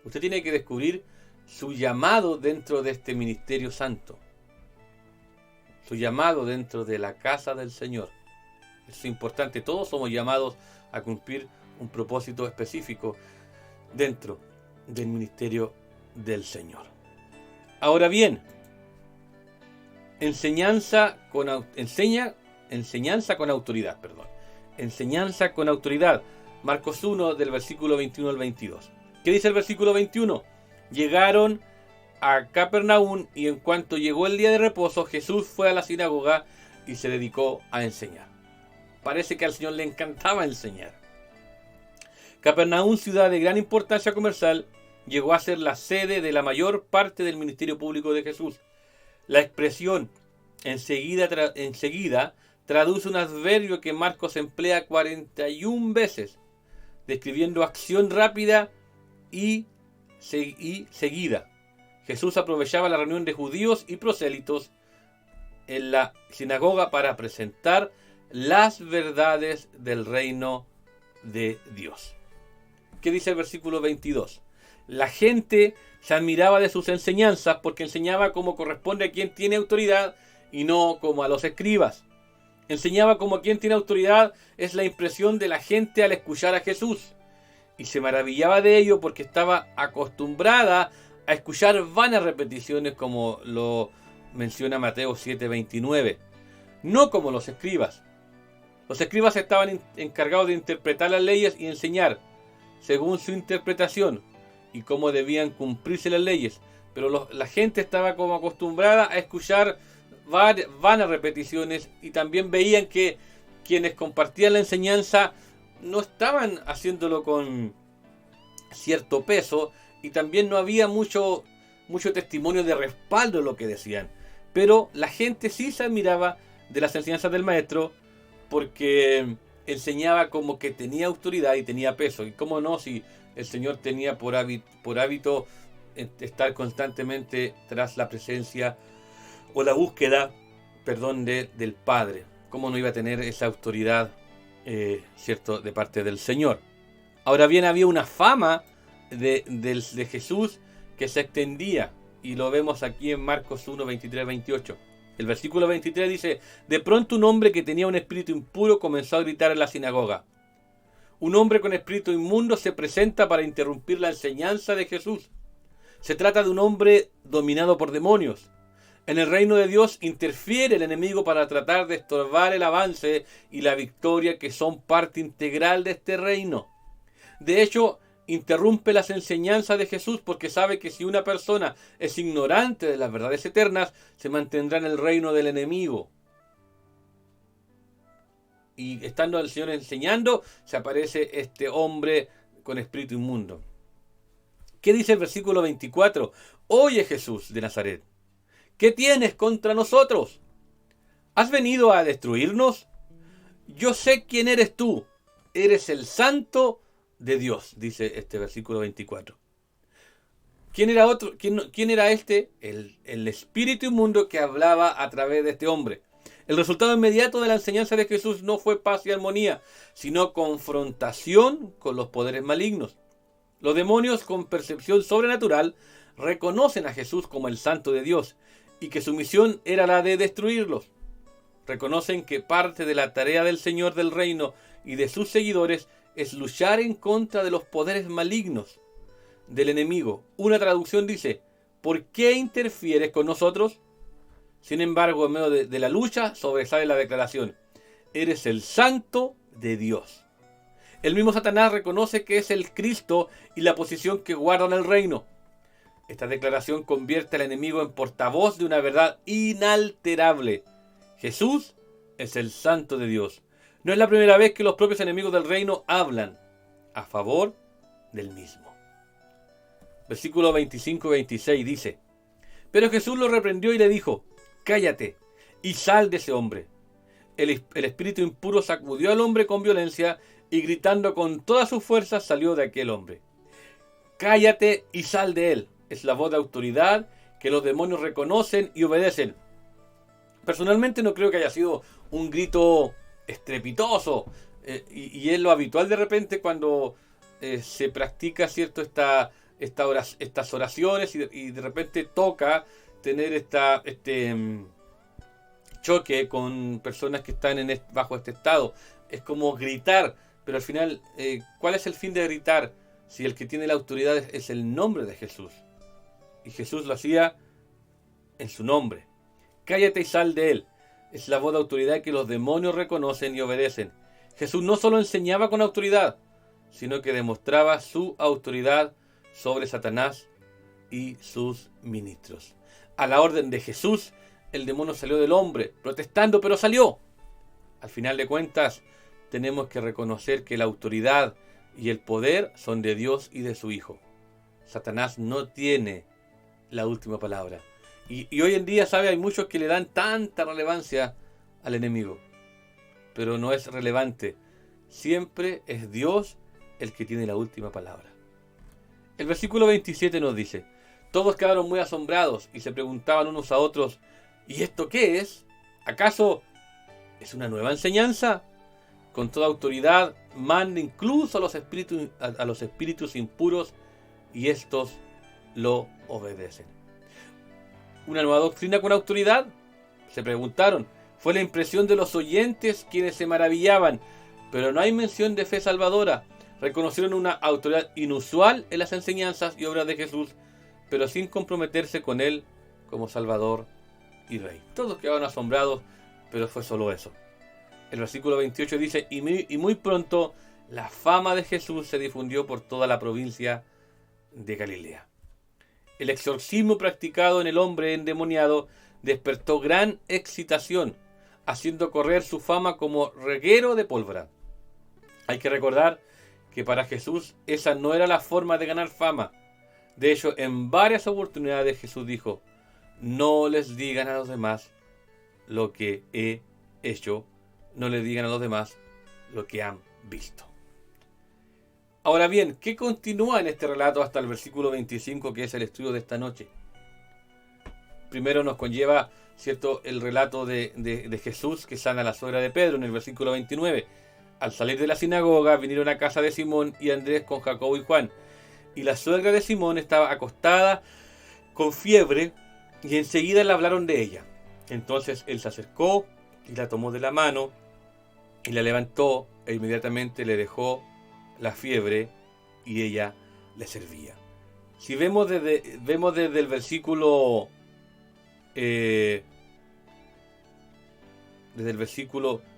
Usted tiene que descubrir su llamado dentro de este ministerio santo. su llamado dentro de la casa del Señor. Es importante, todos somos llamados a cumplir un propósito específico dentro del ministerio del Señor. Ahora bien, enseñanza con autoridad. Enseñanza con autoridad. Marcos 1 del versículo 21 al 22. ¿Qué dice el versículo 21? Llegaron a Capernaum y en cuanto llegó el día de reposo, Jesús fue a la sinagoga y se dedicó a enseñar. Parece que al Señor le encantaba enseñar. Capernaum, ciudad de gran importancia comercial, llegó a ser la sede de la mayor parte del ministerio público de Jesús. La expresión enseguida traduce un adverbio que Marcos emplea 41 veces, describiendo acción rápida y seguida. Jesús aprovechaba la reunión de judíos y prosélitos en la sinagoga para presentar las verdades del reino de Dios. ¿Qué dice el versículo 22? La gente se admiraba de sus enseñanzas porque enseñaba como corresponde a quien tiene autoridad y no como a los escribas. Enseñaba como quien tiene autoridad, es la impresión de la gente al escuchar a Jesús. Y se maravillaba de ello porque estaba acostumbrada a escuchar vanas repeticiones, como lo menciona Mateo 7:29. No como los escribas. Los escribas estaban encargados de interpretar las leyes y enseñar según su interpretación y cómo debían cumplirse las leyes. Pero la gente estaba como acostumbrada a escuchar vanas repeticiones, y también veían que quienes compartían la enseñanza no estaban haciéndolo con cierto peso, y también no había mucho testimonio de respaldo en lo que decían. Pero la gente sí se admiraba de las enseñanzas del maestro porque enseñaba como que tenía autoridad y tenía peso. Y cómo no, si el Señor tenía por hábito estar constantemente tras la presencia o la búsqueda, del Padre. ¿Cómo no iba a tener esa autoridad, cierto, de parte del Señor? Ahora bien, había una fama de Jesús que se extendía, y lo vemos aquí en Marcos 1, 23, 28. El versículo 23 dice: de pronto un hombre que tenía un espíritu impuro comenzó a gritar en la sinagoga. Un hombre con espíritu inmundo se presenta para interrumpir la enseñanza de Jesús. Se trata de un hombre dominado por demonios. En el reino de Dios interfiere el enemigo para tratar de estorbar el avance y la victoria que son parte integral de este reino. De hecho, interrumpe las enseñanzas de Jesús porque sabe que si una persona es ignorante de las verdades eternas, se mantendrá en el reino del enemigo. Y estando el Señor enseñando, se aparece este hombre con espíritu inmundo. ¿Qué dice el versículo 24? Oye, Jesús de Nazaret, ¿qué tienes contra nosotros? ¿Has venido a destruirnos? Yo sé quién eres tú. Eres el Santo de Dios, dice este versículo 24. ¿Quién era otro? ¿Quién era este? El espíritu inmundo que hablaba a través de este hombre. El resultado inmediato de la enseñanza de Jesús no fue paz y armonía, sino confrontación con los poderes malignos. Los demonios, con percepción sobrenatural, reconocen a Jesús como el Santo de Dios y que su misión era la de destruirlos. Reconocen que parte de la tarea del Señor del reino y de sus seguidores es luchar en contra de los poderes malignos del enemigo. Una traducción dice: ¿por qué interfieres con nosotros? Sin embargo, en medio de la lucha sobresale la declaración: eres el Santo de Dios. El mismo Satanás reconoce que es el Cristo y la posición que guarda en el reino. Esta declaración convierte al enemigo en portavoz de una verdad inalterable: Jesús es el Santo de Dios. No es la primera vez que los propios enemigos del reino hablan a favor del mismo. Versículo 25 y 26 dice: pero Jesús lo reprendió y le dijo: cállate y sal de ese hombre. El espíritu impuro sacudió al hombre con violencia y gritando con todas sus fuerzas salió de aquel hombre. Cállate y sal de él. Es la voz de autoridad que los demonios reconocen y obedecen. Personalmente no creo que haya sido un grito estrepitoso, y es lo habitual de repente cuando se practica, cierto, estas oraciones y de repente toca tener choque con personas que están bajo este estado. Es como gritar, pero al final, ¿cuál es el fin de gritar? Si el que tiene la autoridad es el nombre de Jesús. Y Jesús lo hacía en su nombre. Cállate y sal de él. Es la voz de autoridad que los demonios reconocen y obedecen. Jesús no solo enseñaba con autoridad, sino que demostraba su autoridad sobre Satanás y sus ministros. A la orden de Jesús, el demonio salió del hombre, protestando, pero salió. Al final de cuentas, tenemos que reconocer que la autoridad y el poder son de Dios y de su Hijo. Satanás no tiene la última palabra. Y hoy en día, ¿sabe? Hay muchos que le dan tanta relevancia al enemigo. Pero no es relevante. Siempre es Dios el que tiene la última palabra. El versículo 27 nos dice: todos quedaron muy asombrados y se preguntaban unos a otros: ¿y esto qué es? ¿Acaso es una nueva enseñanza? Con toda autoridad manda incluso a los espíritus impuros y estos lo obedecen. ¿Una nueva doctrina con autoridad? Se preguntaron. Fue la impresión de los oyentes quienes se maravillaban, pero no hay mención de fe salvadora. Reconocieron una autoridad inusual en las enseñanzas y obras de Jesús, pero sin comprometerse con él como Salvador y Rey. Todos quedaron asombrados, pero fue solo eso. El versículo 28 dice: y muy pronto la fama de Jesús se difundió por toda la provincia de Galilea. El exorcismo practicado en el hombre endemoniado despertó gran excitación, haciendo correr su fama como reguero de pólvora. Hay que recordar que para Jesús esa no era la forma de ganar fama. De hecho, en varias oportunidades Jesús dijo: no les digan a los demás lo que he hecho, no les digan a los demás lo que han visto. Ahora bien, ¿qué continúa en este relato hasta el versículo 25, que es el estudio de esta noche? Primero nos conlleva, ¿cierto?, el relato de Jesús que sana a la suegra de Pedro en el versículo 29. Al salir de la sinagoga vinieron a casa de Simón y Andrés con Jacobo y Juan. Y la suegra de Simón estaba acostada con fiebre y enseguida le hablaron de ella. Entonces él se acercó y la tomó de la mano y la levantó e inmediatamente le dejó la fiebre y ella le servía. Si vemos desde el versículo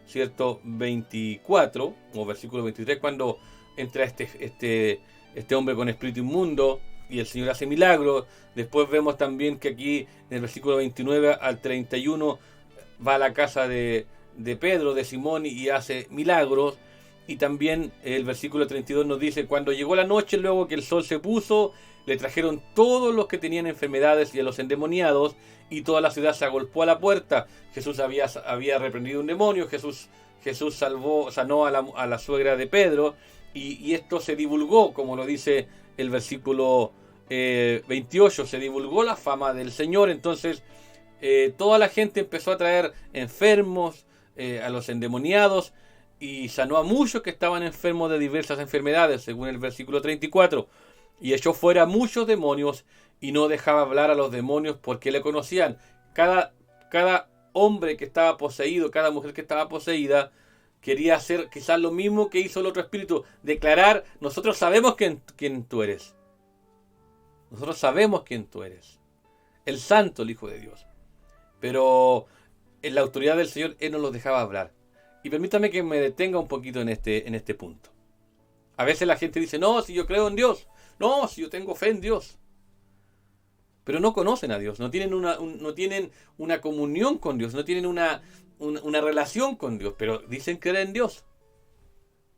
cierto 24 o versículo 23, cuando entra este hombre con espíritu inmundo y el Señor hace milagros. Después vemos también que aquí en el versículo 29 al 31 va a la casa de Pedro, de Simón, y hace milagros. Y también el versículo 32 nos dice: cuando llegó la noche, luego que el sol se puso, le trajeron todos los que tenían enfermedades y a los endemoniados, y toda la ciudad se agolpó a la puerta. Jesús había reprendido un demonio. Jesús sanó a la suegra de Pedro, y esto se divulgó, como lo dice el versículo 28, se divulgó la fama del Señor. Entonces toda la gente empezó a traer enfermos, a los endemoniados, y sanó a muchos que estaban enfermos de diversas enfermedades, según el versículo 34. Y echó fuera muchos demonios y no dejaba hablar a los demonios porque le conocían. Cada hombre que estaba poseído, cada mujer que estaba poseída, quería hacer quizás lo mismo que hizo el otro espíritu: declarar: nosotros sabemos quién tú eres. Nosotros sabemos quién tú eres. El Santo, el Hijo de Dios. Pero en la autoridad del Señor, Él no los dejaba hablar. Y permítame que me detenga un poquito en este punto. A veces la gente dice: no, si yo creo en Dios. No, si yo tengo fe en Dios. Pero no conocen a Dios, no tienen una comunión con Dios, no tienen una relación con Dios, pero dicen creer en Dios.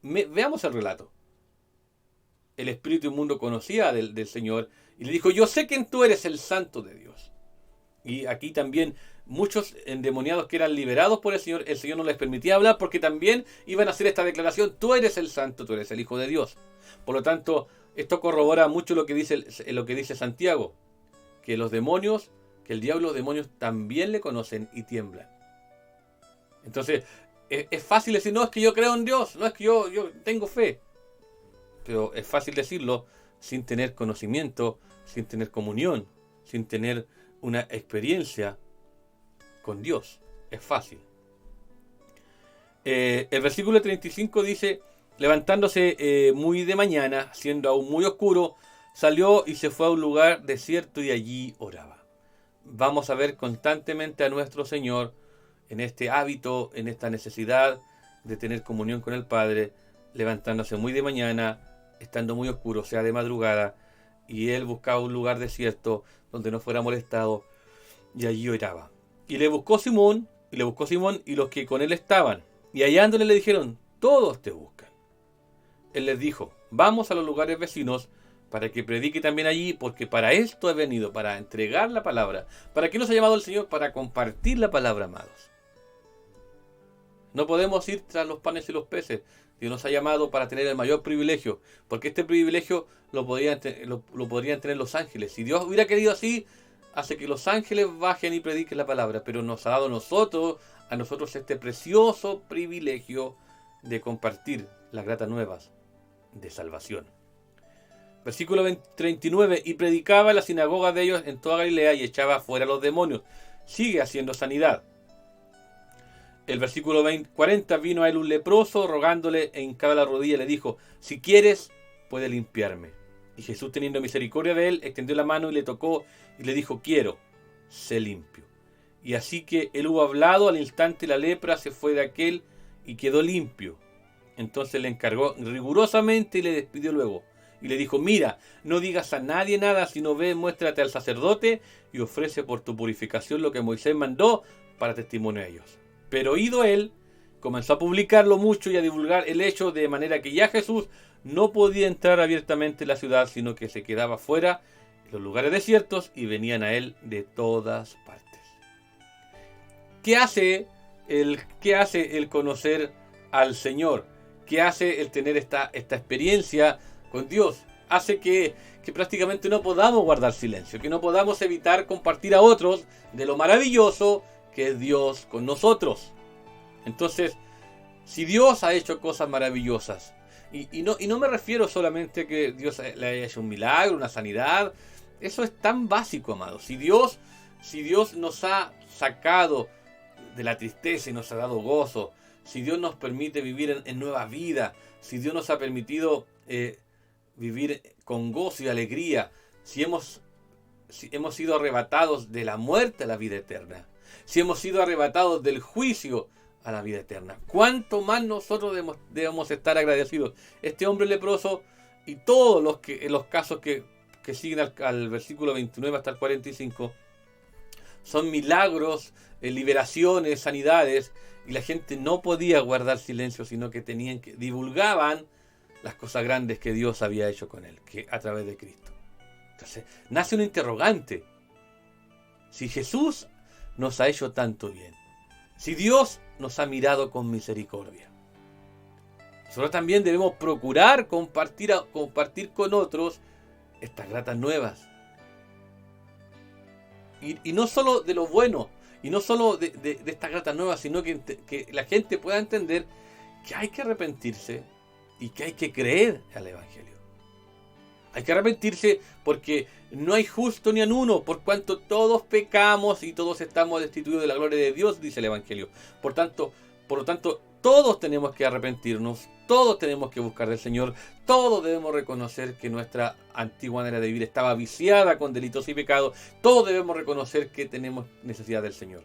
Veamos el relato. El espíritu inmundo conocía del Señor y le dijo: yo sé que tú eres el Santo de Dios. Y aquí también muchos endemoniados que eran liberados por el Señor no les permitía hablar, porque también iban a hacer esta declaración: tú eres el Santo, tú eres el Hijo de Dios. Por lo tanto, esto corrobora mucho lo que dice Santiago, que el diablo y los demonios también le conocen y tiemblan. Entonces, es fácil decir: no, es que yo creo en Dios, no, es que yo tengo fe. Pero es fácil decirlo sin tener conocimiento, sin tener comunión, sin tener una experiencia con Dios. Es fácil. El versículo 35 dice: levantándose muy de mañana, siendo aún muy oscuro, salió y se fue a un lugar desierto y allí oraba. Vamos a ver constantemente a nuestro Señor en este hábito, en esta necesidad de tener comunión con el Padre, levantándose muy de mañana, estando muy oscuro, sea de madrugada, y él buscaba un lugar desierto donde no fuera molestado, y allí oraba. Y le buscó Simón y los que con él estaban, y hallándole le dijeron: todos te buscan. Él les dijo: vamos a los lugares vecinos para que predique también allí, porque para esto he venido, para entregar la palabra. ¿Para qué nos ha llamado el Señor? Para compartir la palabra, amados. No podemos ir tras los panes y los peces. Dios nos ha llamado para tener el mayor privilegio, porque este privilegio lo podrían tener los ángeles. Si Dios hubiera querido así, hace que los ángeles bajen y prediquen la palabra, pero nos ha dado a nosotros este precioso privilegio de compartir las gratas nuevas de salvación. Versículo 39: y predicaba en la sinagoga de ellos en toda Galilea y echaba fuera a los demonios. Sigue haciendo sanidad. El versículo 40: vino a él un leproso, rogándole e hincaba la rodilla, y le dijo: si quieres, puede limpiarme. Y Jesús, teniendo misericordia de él, extendió la mano y le tocó, y le dijo: quiero, sé limpio. Y así que él hubo hablado, al instante la lepra se fue de aquel y quedó limpio. Entonces le encargó rigurosamente y le despidió luego. Y le dijo: mira, no digas a nadie nada, sino ve, muéstrate al sacerdote y ofrece por tu purificación lo que Moisés mandó para testimonio a ellos. Pero ido él, comenzó a publicarlo mucho y a divulgar el hecho, de manera que ya Jesús no podía entrar abiertamente en la ciudad, sino que se quedaba fuera en los lugares desiertos, y venían a él de todas partes. ¿Qué hace el conocer al Señor? ¿Qué hace el tener esta experiencia con Dios? Hace que prácticamente no podamos guardar silencio, que no podamos evitar compartir a otros de lo maravilloso que es Dios con nosotros. Entonces, si Dios ha hecho cosas maravillosas, y no me refiero solamente a que Dios le haya hecho un milagro, una sanidad, eso es tan básico, amados. Si Dios nos ha sacado de la tristeza y nos ha dado gozo, si Dios nos permite vivir en nueva vida, si Dios nos ha permitido vivir con gozo y alegría, si hemos sido arrebatados de la muerte a la vida eterna, si hemos sido arrebatados del juicio a la vida eterna, ¿cuánto más nosotros debemos estar agradecidos? Este hombre leproso y todos los casos que siguen al versículo 29 hasta el 45 son milagros, liberaciones, sanidades, y la gente no podía guardar silencio, sino que divulgaban las cosas grandes que Dios había hecho con él, que a través de Cristo. Entonces, nace un interrogante. Si Jesús nos ha hecho tanto bien, si Dios nos ha mirado con misericordia, nosotros también debemos procurar compartir con otros estas gratas nuevas. Y no solo de lo bueno, y no solo de estas gratas nuevas, sino que la gente pueda entender que hay que arrepentirse y que hay que creer al Evangelio. Hay que arrepentirse porque no hay justo ni en uno, por cuanto todos pecamos y todos estamos destituidos de la gloria de Dios, dice el Evangelio. Por lo tanto, todos tenemos que arrepentirnos, todos tenemos que buscar del Señor, todos debemos reconocer que nuestra antigua manera de vivir estaba viciada con delitos y pecados, todos debemos reconocer que tenemos necesidad del Señor.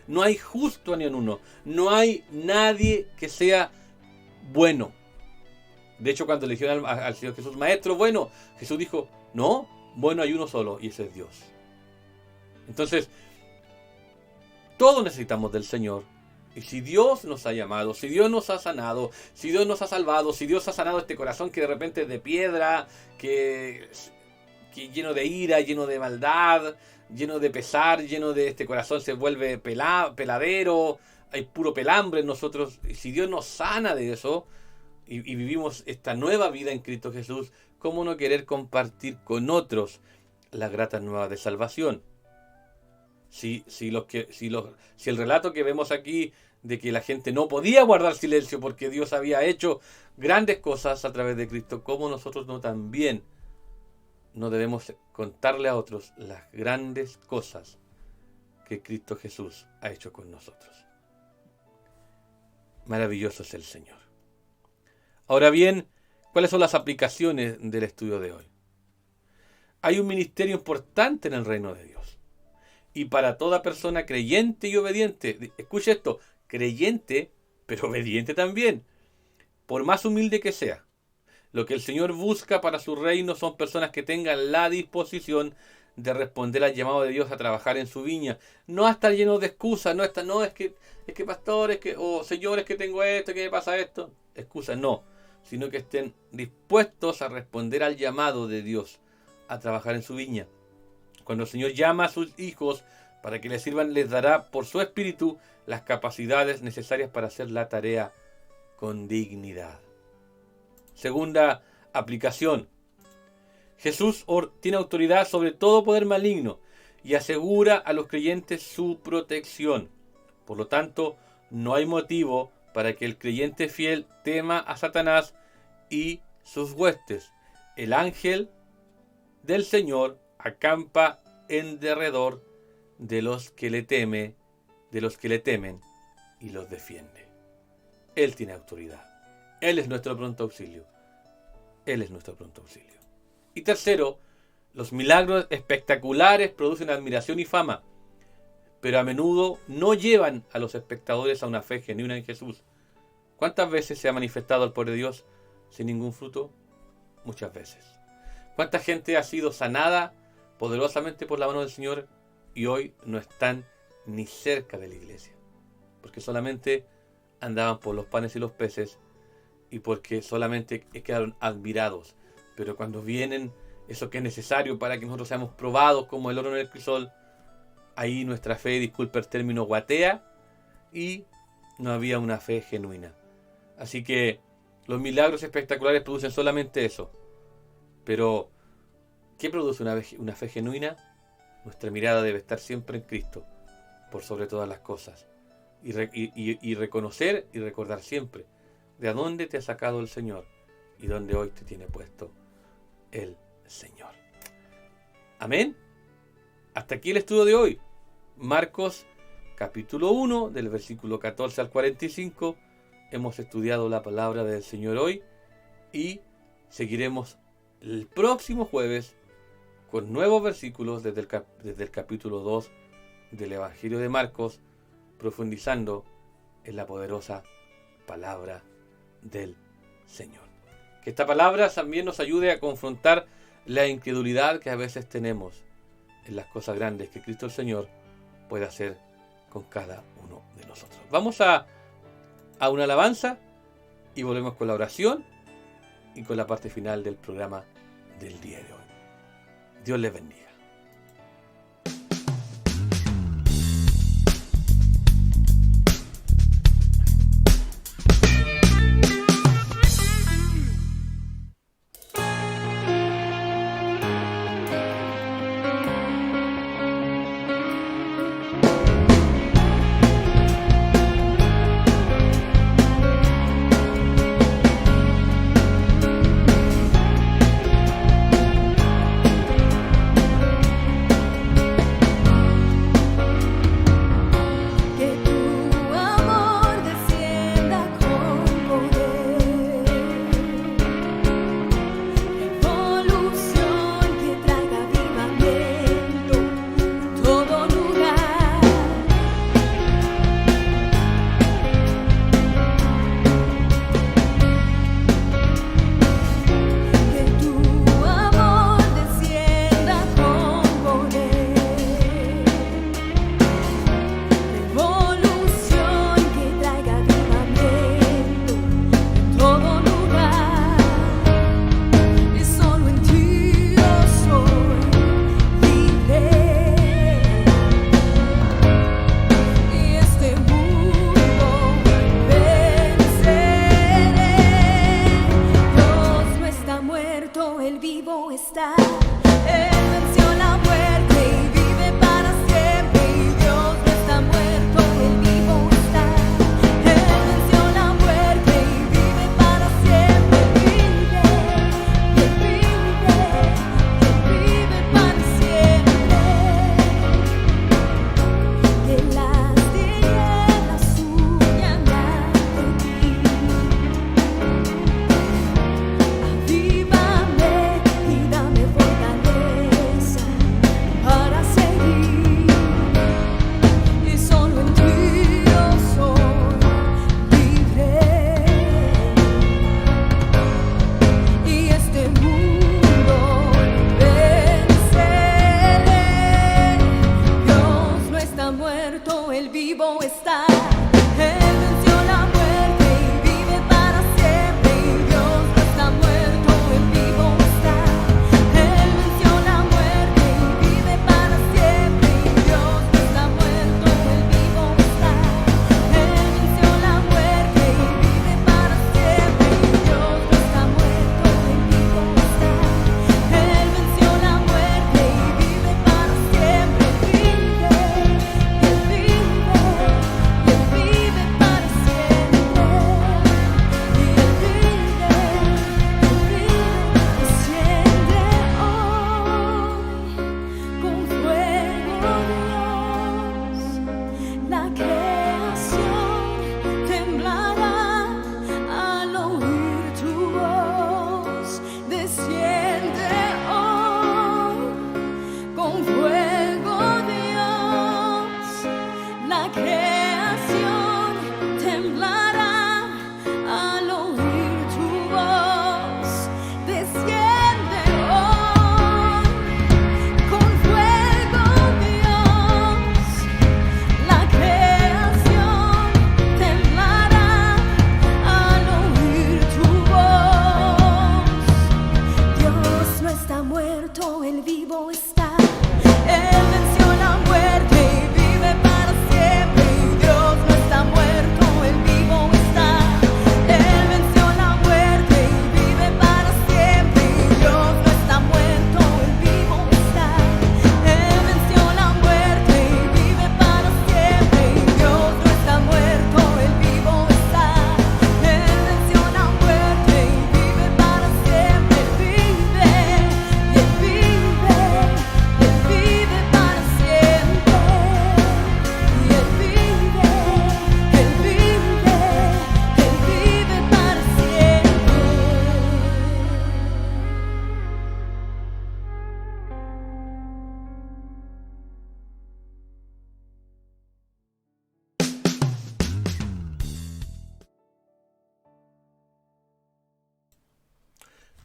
No hay justo ni en uno, no hay nadie que sea bueno. De hecho, cuando le dijeron al Señor Jesús: maestro bueno, Jesús dijo: no, bueno hay uno solo, y ese es Dios. Entonces, todos necesitamos del Señor. Y si Dios nos ha llamado, si Dios nos ha sanado, si Dios nos ha salvado, si Dios ha sanado este corazón que de repente es de piedra, que lleno de ira, lleno de maldad, lleno de pesar, lleno de este corazón se vuelve peladero, hay puro pelambre en nosotros. Y si Dios nos sana de eso y vivimos esta nueva vida en Cristo Jesús, ¿cómo no querer compartir con otros las gratas nuevas de salvación? Si el relato que vemos aquí de que la gente no podía guardar silencio porque Dios había hecho grandes cosas a través de Cristo, ¿cómo nosotros no también no debemos contarle a otros las grandes cosas que Cristo Jesús ha hecho con nosotros? Maravilloso es el Señor. Ahora bien, ¿cuáles son las aplicaciones del estudio de hoy? Hay un ministerio importante en el reino de Dios. Y para toda persona creyente y obediente, escuche esto, creyente, pero obediente también, por más humilde que sea. Lo que el Señor busca para su reino son personas que tengan la disposición de responder al llamado de Dios a trabajar en su viña. No a estar llenos de excusas, es que pastor, señor, es que tengo esto, que me pasa esto. Excusas, no. Sino que estén dispuestos a responder al llamado de Dios a trabajar en su viña. Cuando el Señor llama a sus hijos para que les sirvan, les dará por su espíritu las capacidades necesarias para hacer la tarea con dignidad. Segunda aplicación. Jesús tiene autoridad sobre todo poder maligno y asegura a los creyentes su protección. Por lo tanto, no hay motivo para que el creyente fiel tema a Satanás y sus huestes. El ángel del Señor acampa en derredor de los que le temen y los defiende. Él tiene autoridad. Él es nuestro pronto auxilio. Él es nuestro pronto auxilio. Y tercero, los milagros espectaculares producen admiración y fama, pero a menudo no llevan a los espectadores a una fe genuina en Jesús. ¿Cuántas veces se ha manifestado el poder de Dios sin ningún fruto? Muchas veces. ¿Cuánta gente ha sido sanada poderosamente por la mano del Señor y hoy no están ni cerca de la iglesia? Porque solamente andaban por los panes y los peces y porque solamente quedaron admirados. Pero cuando vienen eso que es necesario para que nosotros seamos probados como el oro en el crisol, ahí nuestra fe, disculpe el término, guatea y no había una fe genuina. Así que los milagros espectaculares producen solamente eso. Pero, ¿qué produce una fe genuina? Nuestra mirada debe estar siempre en Cristo, por sobre todas las cosas. Y reconocer y recordar siempre de dónde te ha sacado el Señor y dónde hoy te tiene puesto el Señor. Amén. Hasta aquí el estudio de hoy. Marcos capítulo 1, del versículo 14 al 45. Hemos estudiado la palabra del Señor hoy y seguiremos el próximo jueves con nuevos versículos desde el capítulo 2 del Evangelio de Marcos, profundizando en la poderosa palabra del Señor. Que esta palabra también nos ayude a confrontar la incredulidad que a veces tenemos en las cosas grandes que Cristo el Señor puede hacer con cada uno de nosotros. Vamos a una alabanza y volvemos con la oración y con la parte final del programa del día de hoy. Dios les bendiga.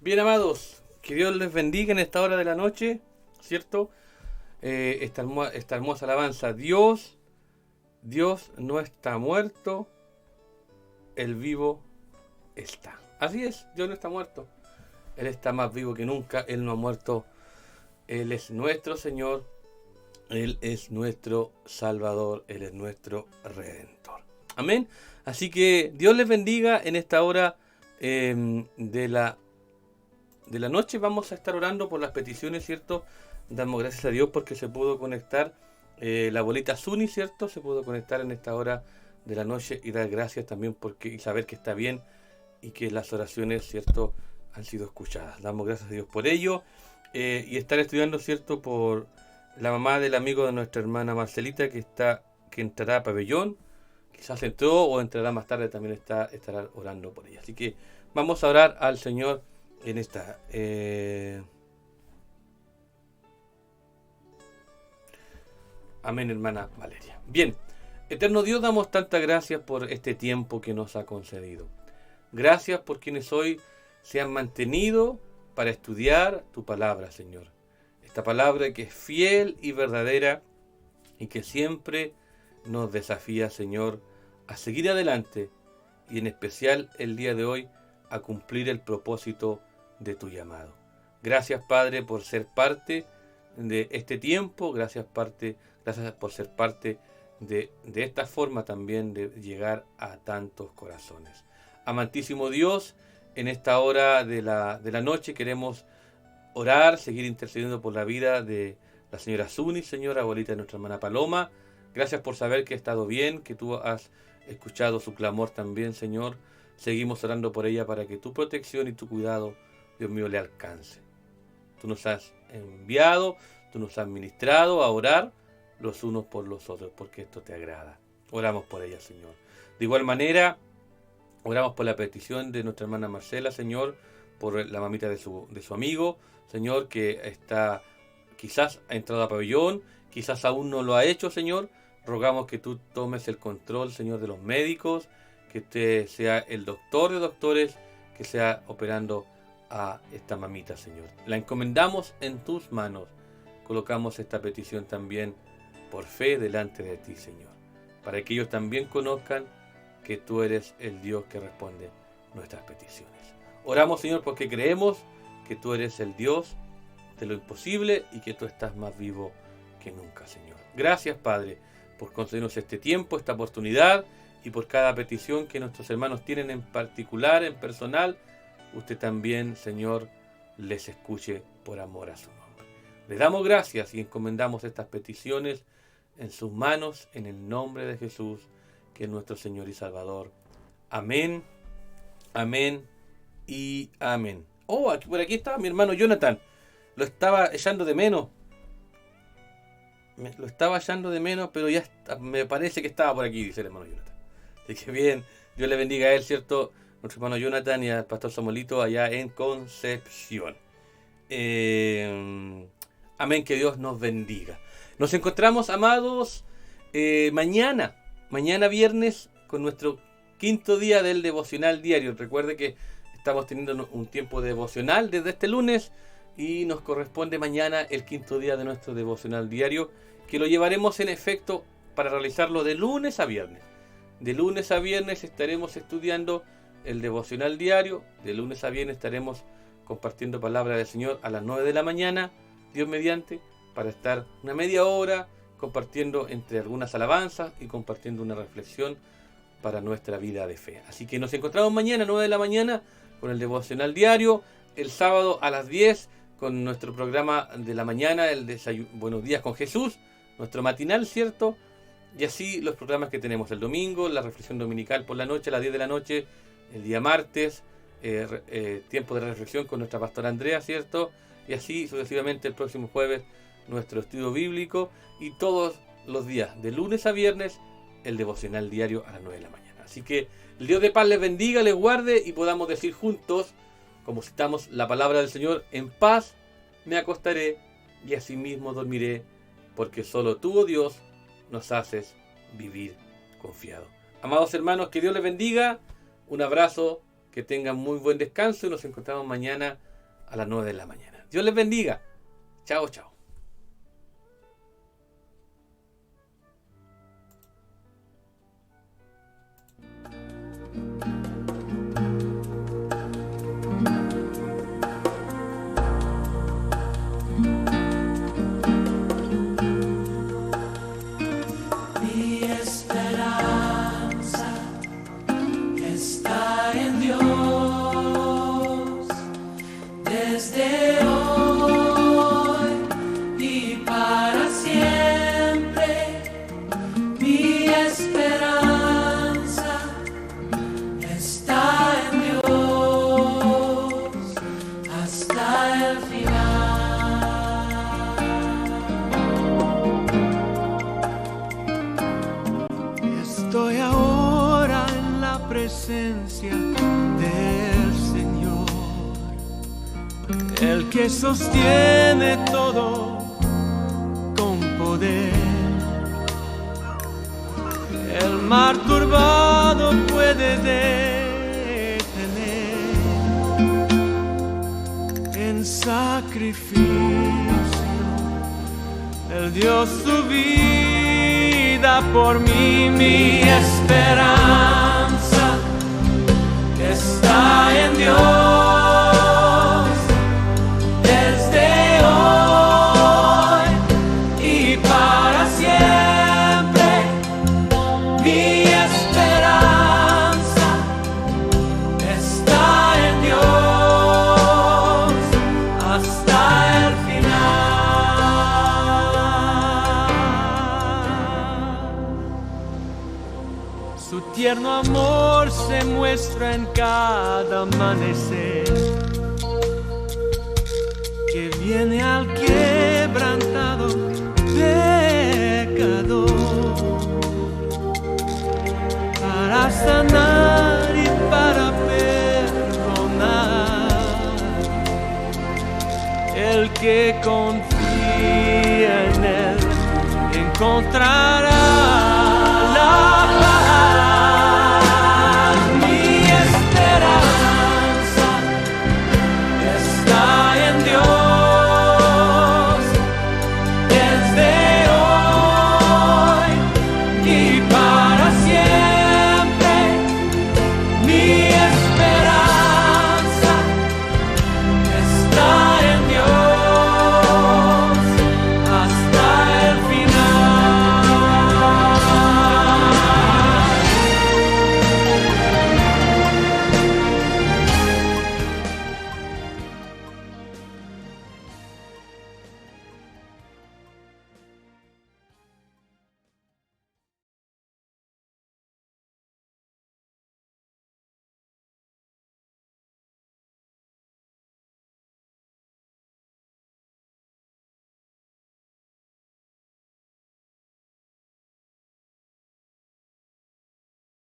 Bien, amados, que Dios les bendiga en esta hora de la noche, ¿cierto? Esta hermosa alabanza. Dios no está muerto, el vivo está. Así es, Dios no está muerto. Él está más vivo que nunca, Él no ha muerto. Él es nuestro Señor, Él es nuestro Salvador, Él es nuestro Redentor. Amén. Así que Dios les bendiga en esta hora de la noche. Vamos a estar orando por las peticiones, ¿cierto? Damos gracias a Dios porque se pudo conectar la abuelita Zuni, ¿cierto? Se pudo conectar en esta hora de la noche y dar gracias también y saber que está bien y que las oraciones, ¿cierto?, han sido escuchadas. Damos gracias a Dios por ello. Y estar estudiando, ¿cierto?, por la mamá del amigo de nuestra hermana Marcelita que entrará a pabellón. Quizás entró o entrará más tarde, también estará orando por ella. Así que vamos a orar al Señor en esta. Amén, hermana Valeria. Bien, eterno Dios, damos tantas gracias por este tiempo que nos ha concedido. Gracias por quienes hoy se han mantenido para estudiar tu palabra, Señor. Esta palabra que es fiel y verdadera y que siempre nos desafía, Señor, a seguir adelante y en especial el día de hoy a cumplir el propósito de tu llamado. Gracias, Padre, por ser parte de este tiempo. Gracias por ser parte de esta forma también de llegar a tantos corazones. Amantísimo Dios, en esta hora de la noche queremos orar, seguir intercediendo por la vida de la señora Zuni, señora abuelita de nuestra hermana Paloma. Gracias por saber que ha estado bien, que tú has escuchado su clamor también, Señor. Seguimos orando por ella para que tu protección y tu cuidado, Dios mío, le alcance. Tú nos has enviado, tú nos has ministrado a orar los unos por los otros, porque esto te agrada. Oramos por ella, Señor. De igual manera, oramos por la petición de nuestra hermana Marcela, Señor, por la mamita de su amigo, Señor, que quizás ha entrado a pabellón, quizás aún no lo ha hecho, Señor. Rogamos que tú tomes el control, Señor, de los médicos, que usted sea el doctor de doctores, que sea operando a esta mamita, Señor. La encomendamos en tus manos. Colocamos esta petición también por fe delante de ti, Señor, para que ellos también conozcan que tú eres el Dios que responde nuestras peticiones. Oramos, Señor, porque creemos que tú eres el Dios de lo imposible y que tú estás más vivo que nunca, Señor. Gracias, Padre, por concedernos este tiempo, esta oportunidad y por cada petición que nuestros hermanos tienen en particular, en personal. Usted también, Señor, les escuche por amor a su nombre. Le damos gracias y encomendamos estas peticiones en sus manos, en el nombre de Jesús, que es nuestro Señor y Salvador. Amén, amén y amén. Oh, por aquí estaba mi hermano Jonathan. Lo estaba echando de menos. Lo estaba echando de menos, pero ya me parece que estaba por aquí, dice el hermano Jonathan. Así que bien, Dios le bendiga a él, ¿cierto? Nuestro hermano Jonathan y al pastor Samuelito allá en Concepción. Amén, que Dios nos bendiga. Nos encontramos, amados, mañana viernes, con nuestro quinto día del devocional diario. Recuerde que estamos teniendo un tiempo devocional desde este lunes y nos corresponde mañana el quinto día de nuestro devocional diario, que lo llevaremos en efecto para realizarlo de lunes a viernes. De lunes a viernes estaremos estudiando el devocional diario. De lunes a viernes estaremos compartiendo palabra del Señor a las 9 de la mañana, Dios mediante, para estar una media hora compartiendo entre algunas alabanzas y compartiendo una reflexión para nuestra vida de fe. Así que nos encontramos mañana a 9 de la mañana con el devocional diario, el sábado a las 10 con nuestro programa de la mañana, el desayuno, Buenos Días con Jesús, nuestro matinal, ¿cierto? Y así los programas que tenemos el domingo, la reflexión dominical por la noche, a las 10 de la noche, el día martes, tiempo de reflexión con nuestra pastora Andrea, ¿cierto? Y así sucesivamente el próximo jueves nuestro estudio bíblico y todos los días, de lunes a viernes, el devocional diario a las 9 de la mañana. Así que el Dios de paz les bendiga, les guarde y podamos decir juntos, como citamos la palabra del Señor, en paz me acostaré y asimismo dormiré, porque solo tú, oh Dios, nos haces vivir confiado. Amados hermanos, que Dios les bendiga, un abrazo, que tengan muy buen descanso y nos encontramos mañana a las 9 de la mañana. Dios les bendiga. Chao, chao. Estoy ahora en la presencia del Señor, el que sostiene todo con poder. El mar turbado puede detener en sacrificio. Él dio su vida por mí, mi esperanza está en Dios. Desde hoy y para siempre, mi esperanza está en Dios hasta el final. Su tierno amor se muestra en cada amanecer, que viene al quebrantado pecador para sanar y para perdonar. El que confía en él encontrará